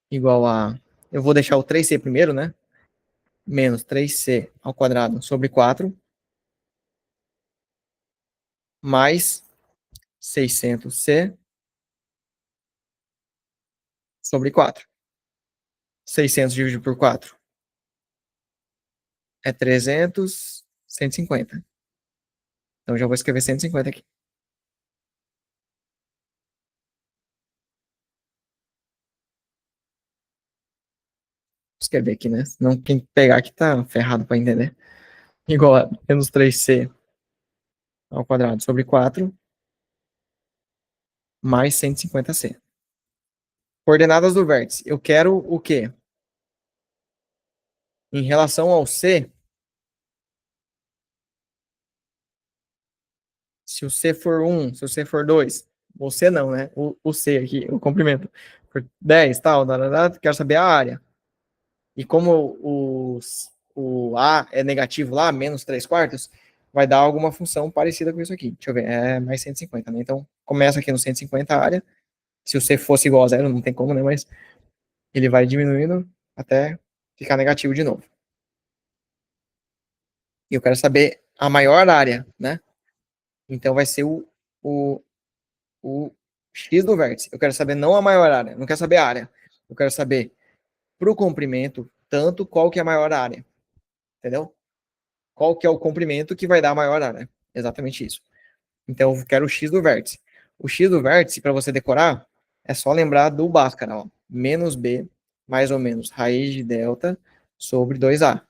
igual a. Eu vou deixar o 3c primeiro, né? Menos 3c ao quadrado sobre 4 mais 600c sobre 4. 600 dividido por 4 é 300, 150. Então já vou escrever 150 aqui. Vou escrever aqui, né? Senão quem pegar aqui tá ferrado para entender. Igual a menos 3c ao quadrado sobre 4 mais 150c. Coordenadas do vértice. Eu quero o quê? Em relação ao C, se o C for 1, se o C for 2, o C não, né? O C aqui, o comprimento, for 10, tal, quero saber a área. E como o A é negativo lá, menos 3 quartos, vai dar alguma função parecida com isso aqui. Deixa eu ver, é mais 150, né? Então, começa aqui no 150 a área. Se o C fosse igual a zero, não tem como, né? Mas ele vai diminuindo até ficar negativo de novo. E eu quero saber a maior área, né? Então vai ser o x do vértice. Eu quero saber não a maior área, não quero saber a área. Eu quero saber para o comprimento, tanto qual que é a maior área. Entendeu? Qual que é o comprimento que vai dar a maior área. Exatamente isso. Então eu quero o x do vértice. O x do vértice, para você decorar, é só lembrar do Bhaskara, ó. Menos b, mais ou menos, raiz de delta sobre 2a.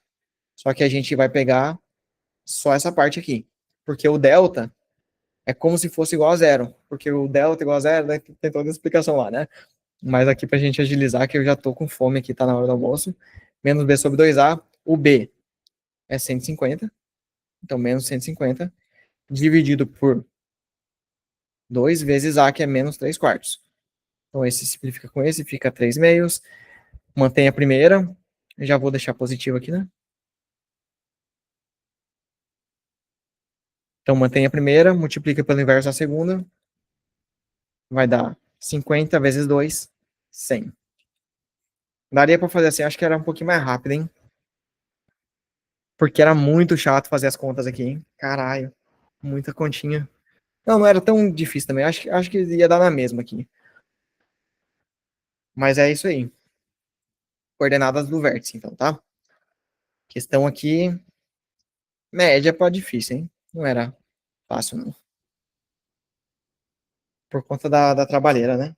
Só que a gente vai pegar só essa parte aqui. Porque o delta é como se fosse igual a zero. Porque o delta é igual a zero, né? Tem toda a explicação lá, né? Mas aqui pra gente agilizar, que eu já tô com fome aqui, tá na hora do almoço. Menos b sobre 2a. O b é 150. Então, menos 150. Dividido por 2 vezes a, que é menos 3 quartos. Então, esse simplifica com esse, fica 3 meios. Mantém a primeira. Já vou deixar positivo aqui, né? Então, mantém a primeira, multiplica pelo inverso da segunda. Vai dar 50 vezes 2, 100. Daria para fazer assim, acho que era um pouquinho mais rápido, hein? Porque era muito chato fazer as contas aqui, hein? Caralho, muita continha. Não, não era tão difícil também. Acho que ia dar na mesma aqui. Mas é isso aí. Coordenadas do vértice, então, tá? Questão aqui, média para difícil, hein? Não era fácil, não. Por conta da trabalheira, né?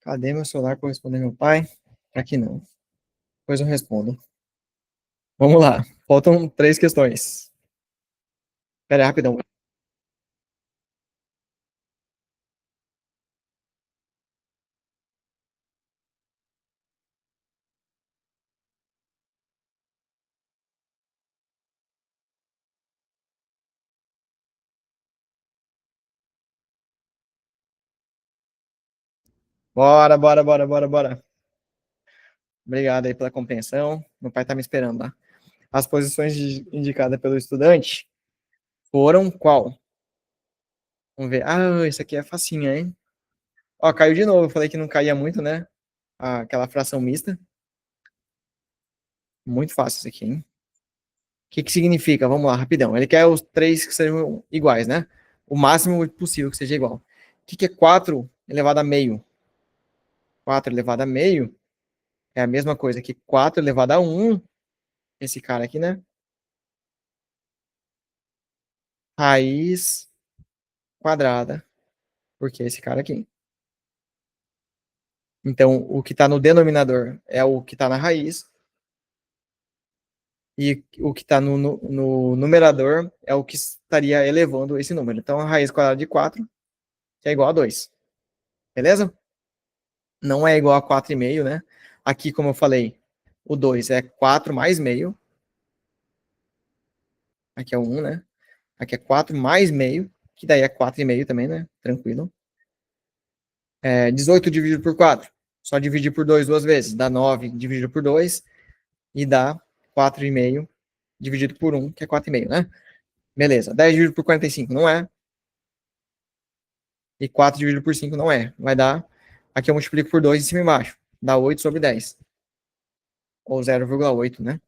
Cadê meu celular para responder meu pai? Aqui não. Depois eu respondo. Vamos lá. Faltam 3 questões. Pera aí, rapidão. Bora, bora, bora, bora, bora. Obrigado aí pela compreensão. Meu pai tá me esperando lá. As posições indicadas pelo estudante foram qual? Vamos ver. Ah, isso aqui é facinho, hein? Ó, caiu de novo. Eu falei que não caía muito, né? Aquela fração mista. Muito fácil isso aqui, hein? O que que significa? Vamos lá, rapidão. Ele quer os três que sejam iguais, né? O máximo possível que seja igual. O que que é 4 elevado a meio? 4 elevado a meio é a mesma coisa que 4 elevado a um. Esse cara aqui, né? Raiz quadrada. Porque é esse cara aqui. Então, o que está no denominador é o que está na raiz. E o que está no numerador é o que estaria elevando esse número. Então, a raiz quadrada de 4 que é igual a 2. Beleza? Não é igual a 4,5, né? Aqui, como eu falei, o 2 é 4 mais meio. Aqui é o 1, né? Aqui é 4 mais meio, que daí é 4,5 também, né? Tranquilo. 18 dividido por 4. Só dividir por 2 duas vezes. Dá 9 dividido por 2 e dá 4,5 dividido por 1, que é 4,5, né? Beleza. 10 dividido por 45 não é. E 4 dividido por 5 não é. Vai dar. Aqui eu multiplico por 2 em cima e embaixo. Dá 8 sobre 10. Ou 0,8, né?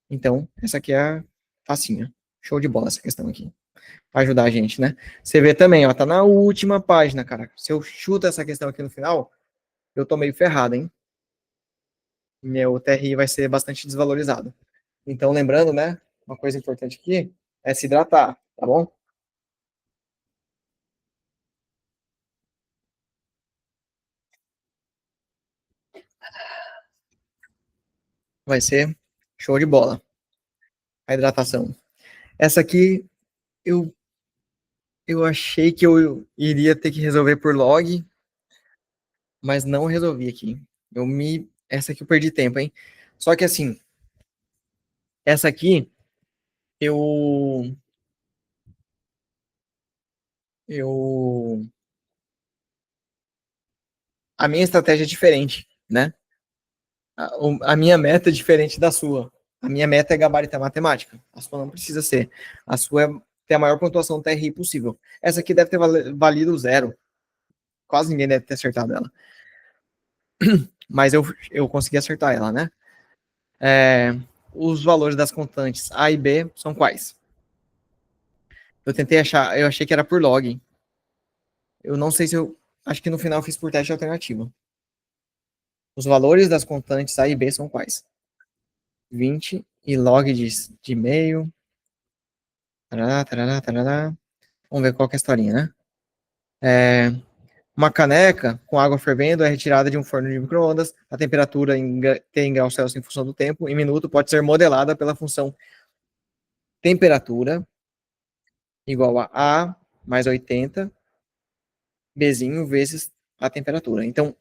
Então, essa aqui é facinha. Show de bola essa questão aqui. Pra ajudar a gente, né? Você vê também, ó, tá na última página, cara. Se eu chuto essa questão aqui no final, eu tô meio ferrado, hein? Meu TRI vai ser bastante desvalorizado. Então, lembrando, né? Uma coisa importante aqui é se hidratar, tá bom? Vai ser show de bola. A hidratação. Essa aqui eu, eu achei que eu iria ter que resolver por log, mas não resolvi aqui. Essa aqui eu perdi tempo, hein? Só que assim, essa aqui eu eu a minha estratégia é diferente, né? A minha meta é diferente da sua. A minha meta é gabaritar matemática. A sua não precisa ser. A sua é ter a maior pontuação TRI possível. Essa aqui deve ter valido zero. Quase ninguém deve ter acertado ela. Mas eu consegui acertar ela, né? Os valores das constantes A e B são quais? Eu tentei achar, eu achei que era por log. Eu não sei se eu. Acho que no final eu fiz por teste alternativo. Os valores das constantes A e B são quais? 20 e log de meio. Tarará, tarará, tarará. Vamos ver qual que é a historinha, né? Uma caneca com água fervendo é retirada de um forno de micro-ondas. A temperatura em graus Celsius em função do tempo, em minuto, pode ser modelada pela função temperatura igual a A mais 80 Bzinho vezes a temperatura. Então,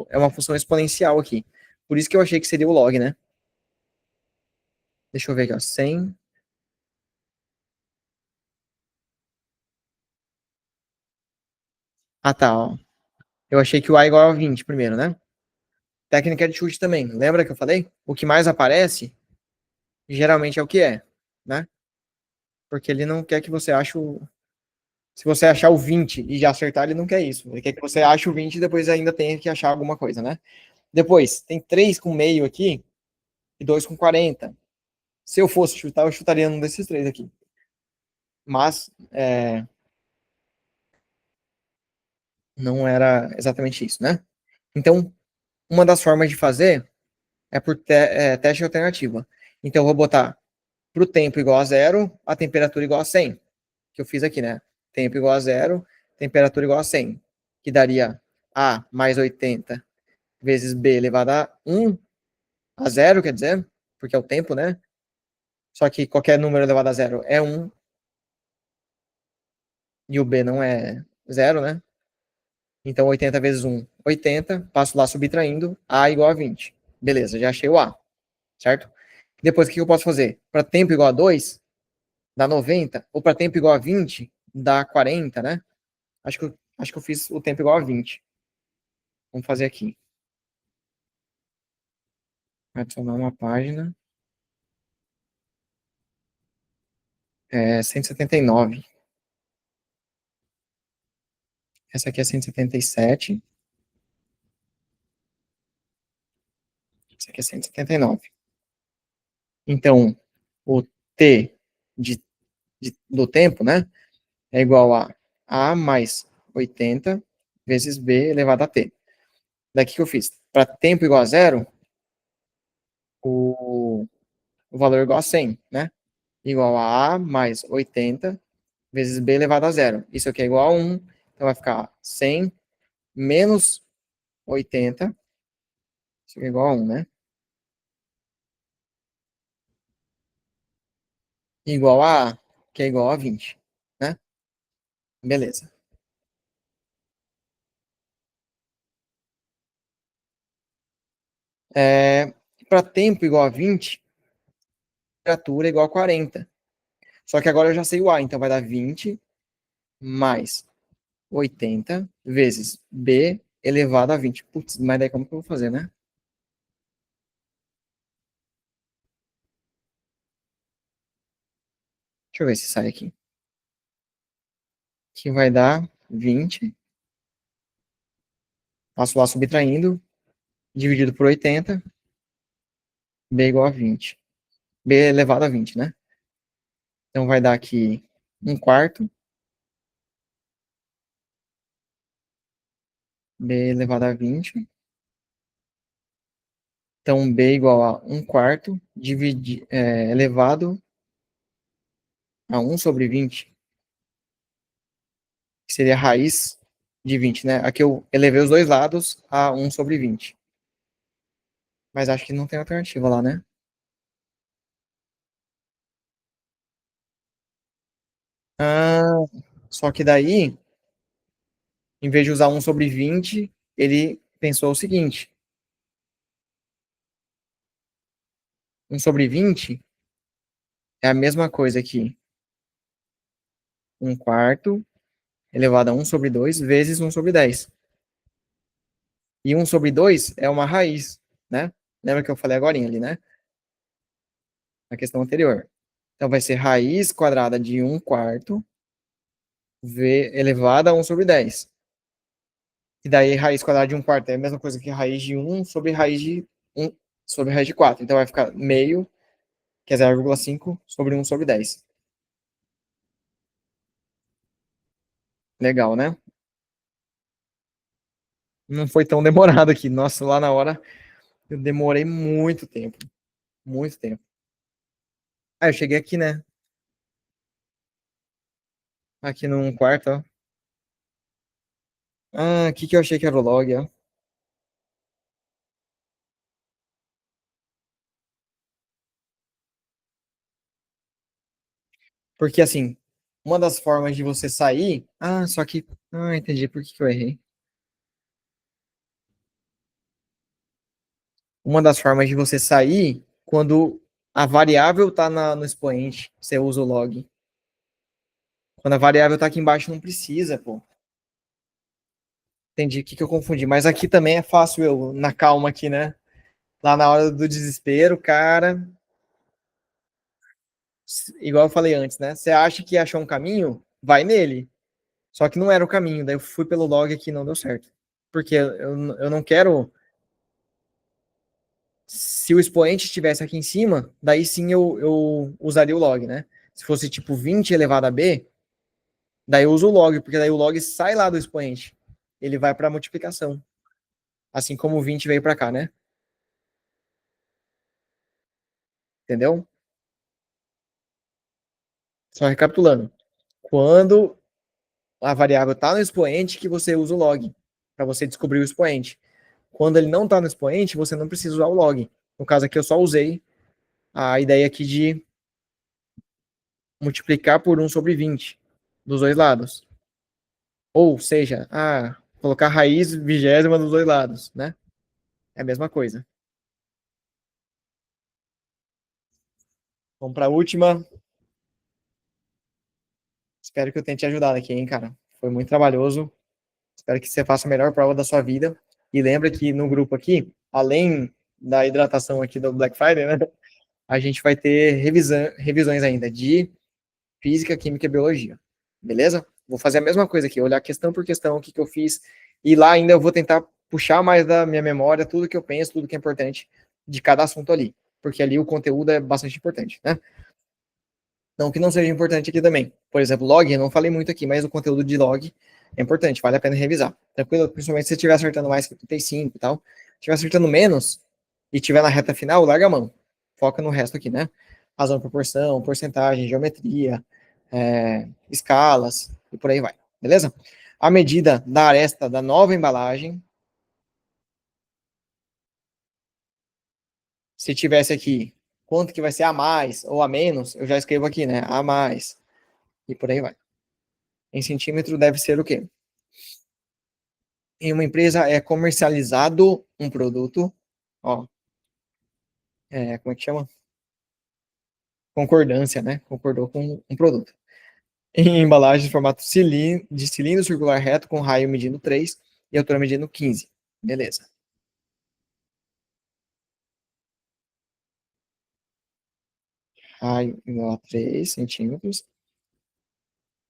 é uma função exponencial aqui. Por isso que eu achei que seria o log, né? Deixa eu ver aqui, ó. 100. Ah, tá, ó. Eu achei que o A é igual a 20 primeiro, né? Técnica de chute também. Lembra que eu falei? O que mais aparece, geralmente é o que é, né? Porque ele não quer que você ache o... Se você achar o 20 e já acertar, ele não quer isso. Ele quer que você ache o 20 e depois ainda tenha que achar alguma coisa, né? Depois, tem 3 com meio aqui e 2 com 40. Se eu fosse chutar, eu chutaria um desses três aqui. Mas não era exatamente isso, né? Então, uma das formas de fazer é por teste alternativa. Então, eu vou botar para o tempo igual a zero, a temperatura igual a 100, que eu fiz aqui, né? Tempo igual a zero, temperatura igual a 100, que daria A mais 80 vezes B elevado a 1 a zero, quer dizer? porque é o tempo, né? Só que qualquer número elevado a zero é 1, e o B não é zero, né? Então 80 vezes 1, 80, passo lá subtraindo, A igual a 20. Beleza, já achei o A, certo? Depois o que eu posso fazer? Para tempo igual a 2, dá 90, ou para tempo igual a 20, dá 40, né? Acho que eu fiz o tempo igual a 20. Vamos fazer aqui. Adicionar uma página. 179. Essa aqui é 177. Essa aqui é 179. Então, o T do tempo, né? É igual a A mais 80 vezes B elevado a T. Daqui que eu fiz. Para tempo igual a zero, o, o valor é igual a 100, né? Igual a mais 80 vezes B elevado a zero. Isso aqui é igual a 1. Então vai ficar 100 menos 80. Isso aqui é igual a 1, né? Igual a A, que é igual a 20, né? Beleza. Para tempo igual a 20, temperatura igual a 40. Só que agora eu já sei o A, então vai dar 20 mais 80 vezes B elevado a 20. Putz, mas daí como que eu vou fazer, né? Deixa eu ver se sai aqui. Que vai dar 20. Passo lá subtraindo, dividido por 80, B igual a 20. B elevado a 20, né? Então vai dar aqui 1/4. B elevado a 20. Então, B igual a 1/4 elevado a 1 sobre 20, que seria a raiz de 20, né? Aqui eu elevei os dois lados a 1 sobre 20. Mas acho que não tem alternativa lá, né? Ah, só que daí, em vez de usar 1 sobre 20, ele pensou o seguinte: 1 sobre 20 é a mesma coisa que 1/4 elevado a 1 sobre 2 vezes 1 sobre 10. E 1 sobre 2 é uma raiz, né? Lembra que eu falei agora ali, né? Na questão anterior. Então vai ser raiz quadrada de 1/4 elevado a 1 sobre 10. E daí raiz quadrada de 1/4 é a mesma coisa que raiz de 1 sobre raiz de 1 sobre raiz de 4. Então vai ficar meio, que é 0,5 sobre 1 sobre 10. Legal, né? Não foi tão demorado aqui. Nossa, lá na hora eu demorei muito tempo. Muito tempo. Ah, eu cheguei aqui, né? Aqui num quarto, ó. Ah, aqui que eu achei que era o log, ó. Porque assim, uma das formas de você sair. Ah, só que. Ah, entendi por que eu errei. Uma das formas de você sair, quando a variável está no expoente, você usa o log. Quando a variável está aqui embaixo, não precisa, pô. Entendi o que eu confundi. Mas aqui também é fácil eu, na calma aqui, né? Lá na hora do desespero, cara. Igual eu falei antes, né? Você acha que achou um caminho? Vai nele. Só que não era o caminho. Daí eu fui pelo log aqui e não deu certo. Porque eu não quero. Se o expoente estivesse aqui em cima, daí sim eu usaria o log, né? Se fosse tipo 20 elevado a b, daí eu uso o log, porque daí o log sai lá do expoente. Ele vai para a multiplicação. Assim como o 20 veio para cá, né? Entendeu? Só recapitulando. Quando a variável está no expoente, que você usa o log, para você descobrir o expoente. Quando ele não está no expoente, você não precisa usar o log. No caso aqui, eu só usei a ideia aqui de multiplicar por 1/20 dos dois lados. Ou seja, colocar raiz vigésima dos dois lados, né? É a mesma coisa. Vamos para a última. Espero que eu tenha te ajudado aqui, hein, cara. Foi muito trabalhoso. Espero que você faça a melhor prova da sua vida. E lembra que no grupo aqui, além da hidratação aqui do Black Friday, né? A gente vai ter revisões ainda de física, química e biologia. Beleza? Vou fazer a mesma coisa aqui, olhar questão por questão, o que, que eu fiz. E lá ainda eu vou tentar puxar mais da minha memória tudo que eu penso, tudo que é importante de cada assunto ali. Porque ali o conteúdo é bastante importante, né? Não que não seja importante aqui também. Por exemplo, log, eu não falei muito aqui, mas o conteúdo de log é importante, vale a pena revisar. Tranquilo? Principalmente se você estiver acertando mais que 35 e tal. Se estiver acertando menos e estiver na reta final, larga a mão. Foca no resto aqui, né? Razão, proporção, porcentagem, geometria, escalas e por aí vai. Beleza? A medida da aresta da nova embalagem, se tivesse aqui quanto que vai ser a mais ou a menos, eu já escrevo aqui, né? A mais. E por aí vai. Em centímetro deve ser o quê? Em uma empresa é comercializado um produto, ó, como é que chama? Concordância, né? Concordou com um produto. Em embalagem de formato de cilindro circular reto com raio medindo 3 e altura medindo 15. Beleza. Raio igual a 3 centímetros.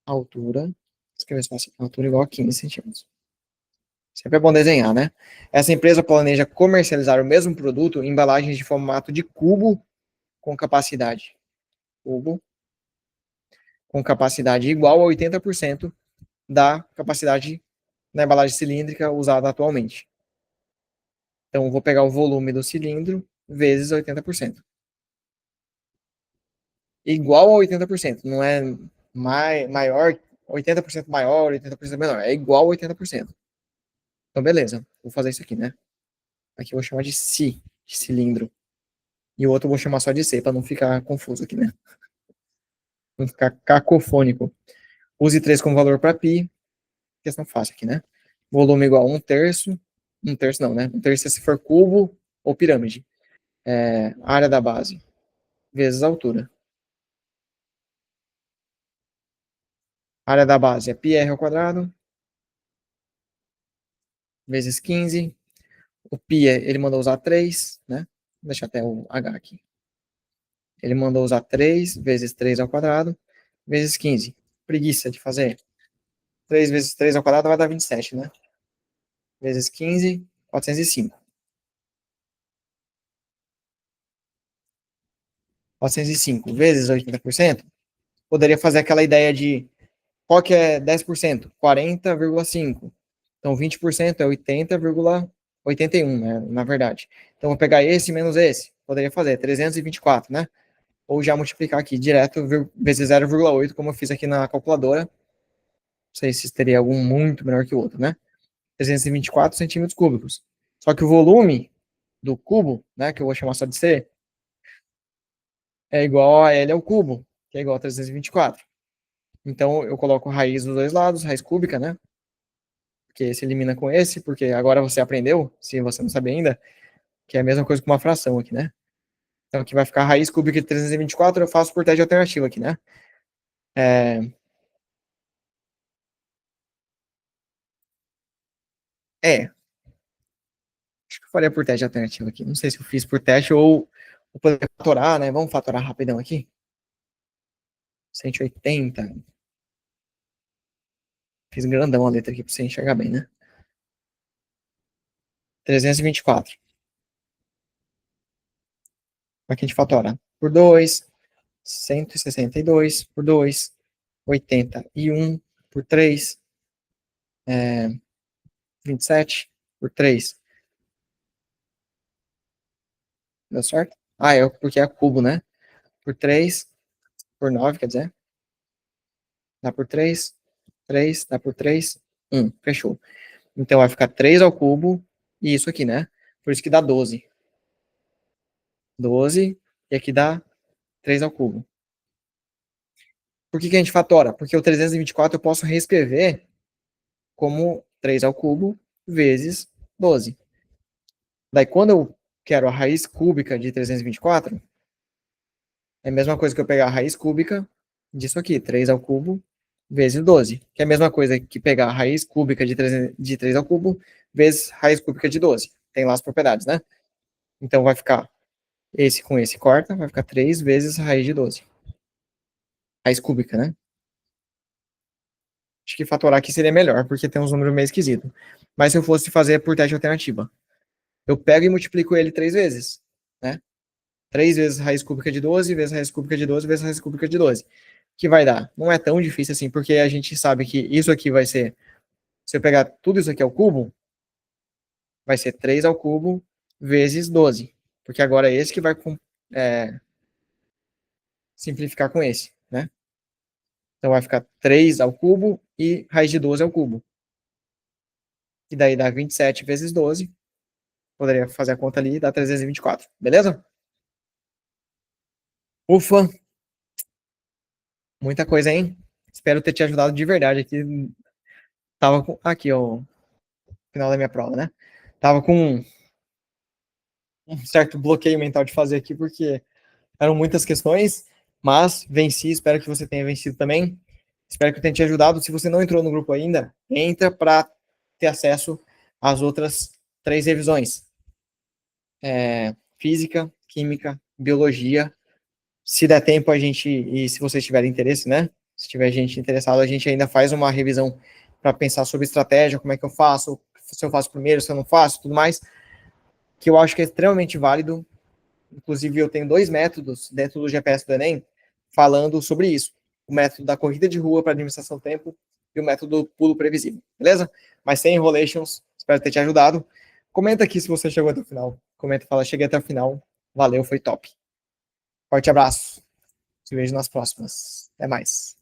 Altura, escrever assim, altura igual a 15 centímetros. Sempre é bom desenhar, né? Essa empresa planeja comercializar o mesmo produto em embalagens de formato de cubo com capacidade. Cubo com capacidade igual a 80% da capacidade na embalagem cilíndrica usada atualmente. Então, vou pegar o volume do cilindro vezes 80%. Igual a 80%, não é maior, 80% maior, 80% menor, é igual a 80%. Então, beleza, vou fazer isso aqui, né? Aqui eu vou chamar de Si, de cilindro. E o outro eu vou chamar só de C, para não ficar confuso aqui, né? Não ficar cacofônico. Use 3 como valor para π. Questão fácil aqui, né? Volume igual a 1/3. 1/3 não, né? 1/3 se for cubo ou pirâmide. Área da base vezes a altura. Área da base é πr ao quadrado vezes 15. O π, ele mandou usar 3, né? Vou deixar até o h aqui. Ele mandou usar 3 vezes 3 ao quadrado vezes 15. Preguiça de fazer. 3 vezes 3 ao quadrado vai dar 27, né? Vezes 15, 405. 405 vezes 80%, poderia fazer aquela ideia de qual que é 10%? 40,5. Então, 20% é 80,81, né, na verdade. Então, vou pegar esse menos esse. Poderia fazer 324, né? Ou já multiplicar aqui direto vezes 0,8, como eu fiz aqui na calculadora. Não sei se teria algum muito menor que o outro, né? 324 centímetros cúbicos. Só que o volume do cubo, né, que eu vou chamar só de C, é igual a L ao cubo, que é igual a 324. Então, eu coloco raiz dos dois lados, raiz cúbica, né? Porque esse elimina com esse, porque agora você aprendeu, se você não sabe ainda, que é a mesma coisa que uma fração aqui, né? Então, aqui vai ficar raiz cúbica de 324, eu faço por teste alternativo aqui, né? É, acho que eu faria por teste alternativo aqui. Não sei se eu fiz por teste ou poder fatorar, né? Vamos fatorar rapidão aqui. 180. Fiz grandão a letra aqui para você enxergar bem, né? 324. Aqui a gente fatora por 2, 162 por 2, 81 por 3, 27 por 3. Deu certo? Porque é cubo, né? Por 3, por 9, quer dizer. Dá por 3, 3, dá por 3, 1. Fechou. Então vai ficar 3 ao cubo e isso aqui, né? Por isso que dá 12. 12 E aqui dá 3 ao cubo. Por que a gente fatora? Porque o 324 eu posso reescrever como 3 ao cubo vezes 12. Daí, quando eu quero a raiz cúbica de 324, é a mesma coisa que eu pegar a raiz cúbica disso aqui, 3 ao cubo vezes 12. Que é a mesma coisa que pegar a raiz cúbica de 3 ao cubo vezes raiz cúbica de 12. Tem lá as propriedades, né? Então, vai ficar esse com esse corta, vai ficar 3 vezes a raiz de 12. Raiz cúbica, né? Acho que fatorar aqui seria melhor, porque tem uns números meio esquisitos. Mas se eu fosse fazer por teste de alternativa, eu pego e multiplico ele 3 vezes, né? 3 vezes raiz cúbica de 12, vezes raiz cúbica de 12, vezes raiz cúbica de 12. Que vai dar? Não é tão difícil assim, porque a gente sabe que isso aqui vai ser, se eu pegar tudo isso aqui ao cubo, vai ser 3 ao cubo vezes 12. Porque agora é esse que vai simplificar com esse, né? Então vai ficar 3 ao cubo e raiz de 12 ao cubo. E daí dá 27 vezes 12. Poderia fazer a conta ali e dá 324. Beleza? Ufa! Muita coisa, hein? Espero ter te ajudado de verdade aqui. Tava com. Aqui, ó. Final da minha prova, né? Tava com um certo bloqueio mental de fazer aqui, porque eram muitas questões, mas venci. Espero que você tenha vencido também. Espero que eu tenha te ajudado. Se você não entrou no grupo ainda, entra para ter acesso às outras 3 revisões: física, química, biologia. Se der tempo, a gente, e se vocês tiverem interesse, né? Se tiver gente interessada, a gente ainda faz uma revisão para pensar sobre estratégia, como é que eu faço, se eu faço primeiro, se eu não faço, tudo mais, que eu acho que é extremamente válido. Inclusive, eu tenho 2 métodos dentro do GPS do Enem falando sobre isso. O método da corrida de rua para administração do tempo e o método pulo previsível, beleza? Mas sem enrolations, espero ter te ajudado. Comenta aqui se você chegou até o final. Comenta, fala, cheguei até o final. Valeu, foi top. Forte abraço. Te vejo nas próximas. Até mais.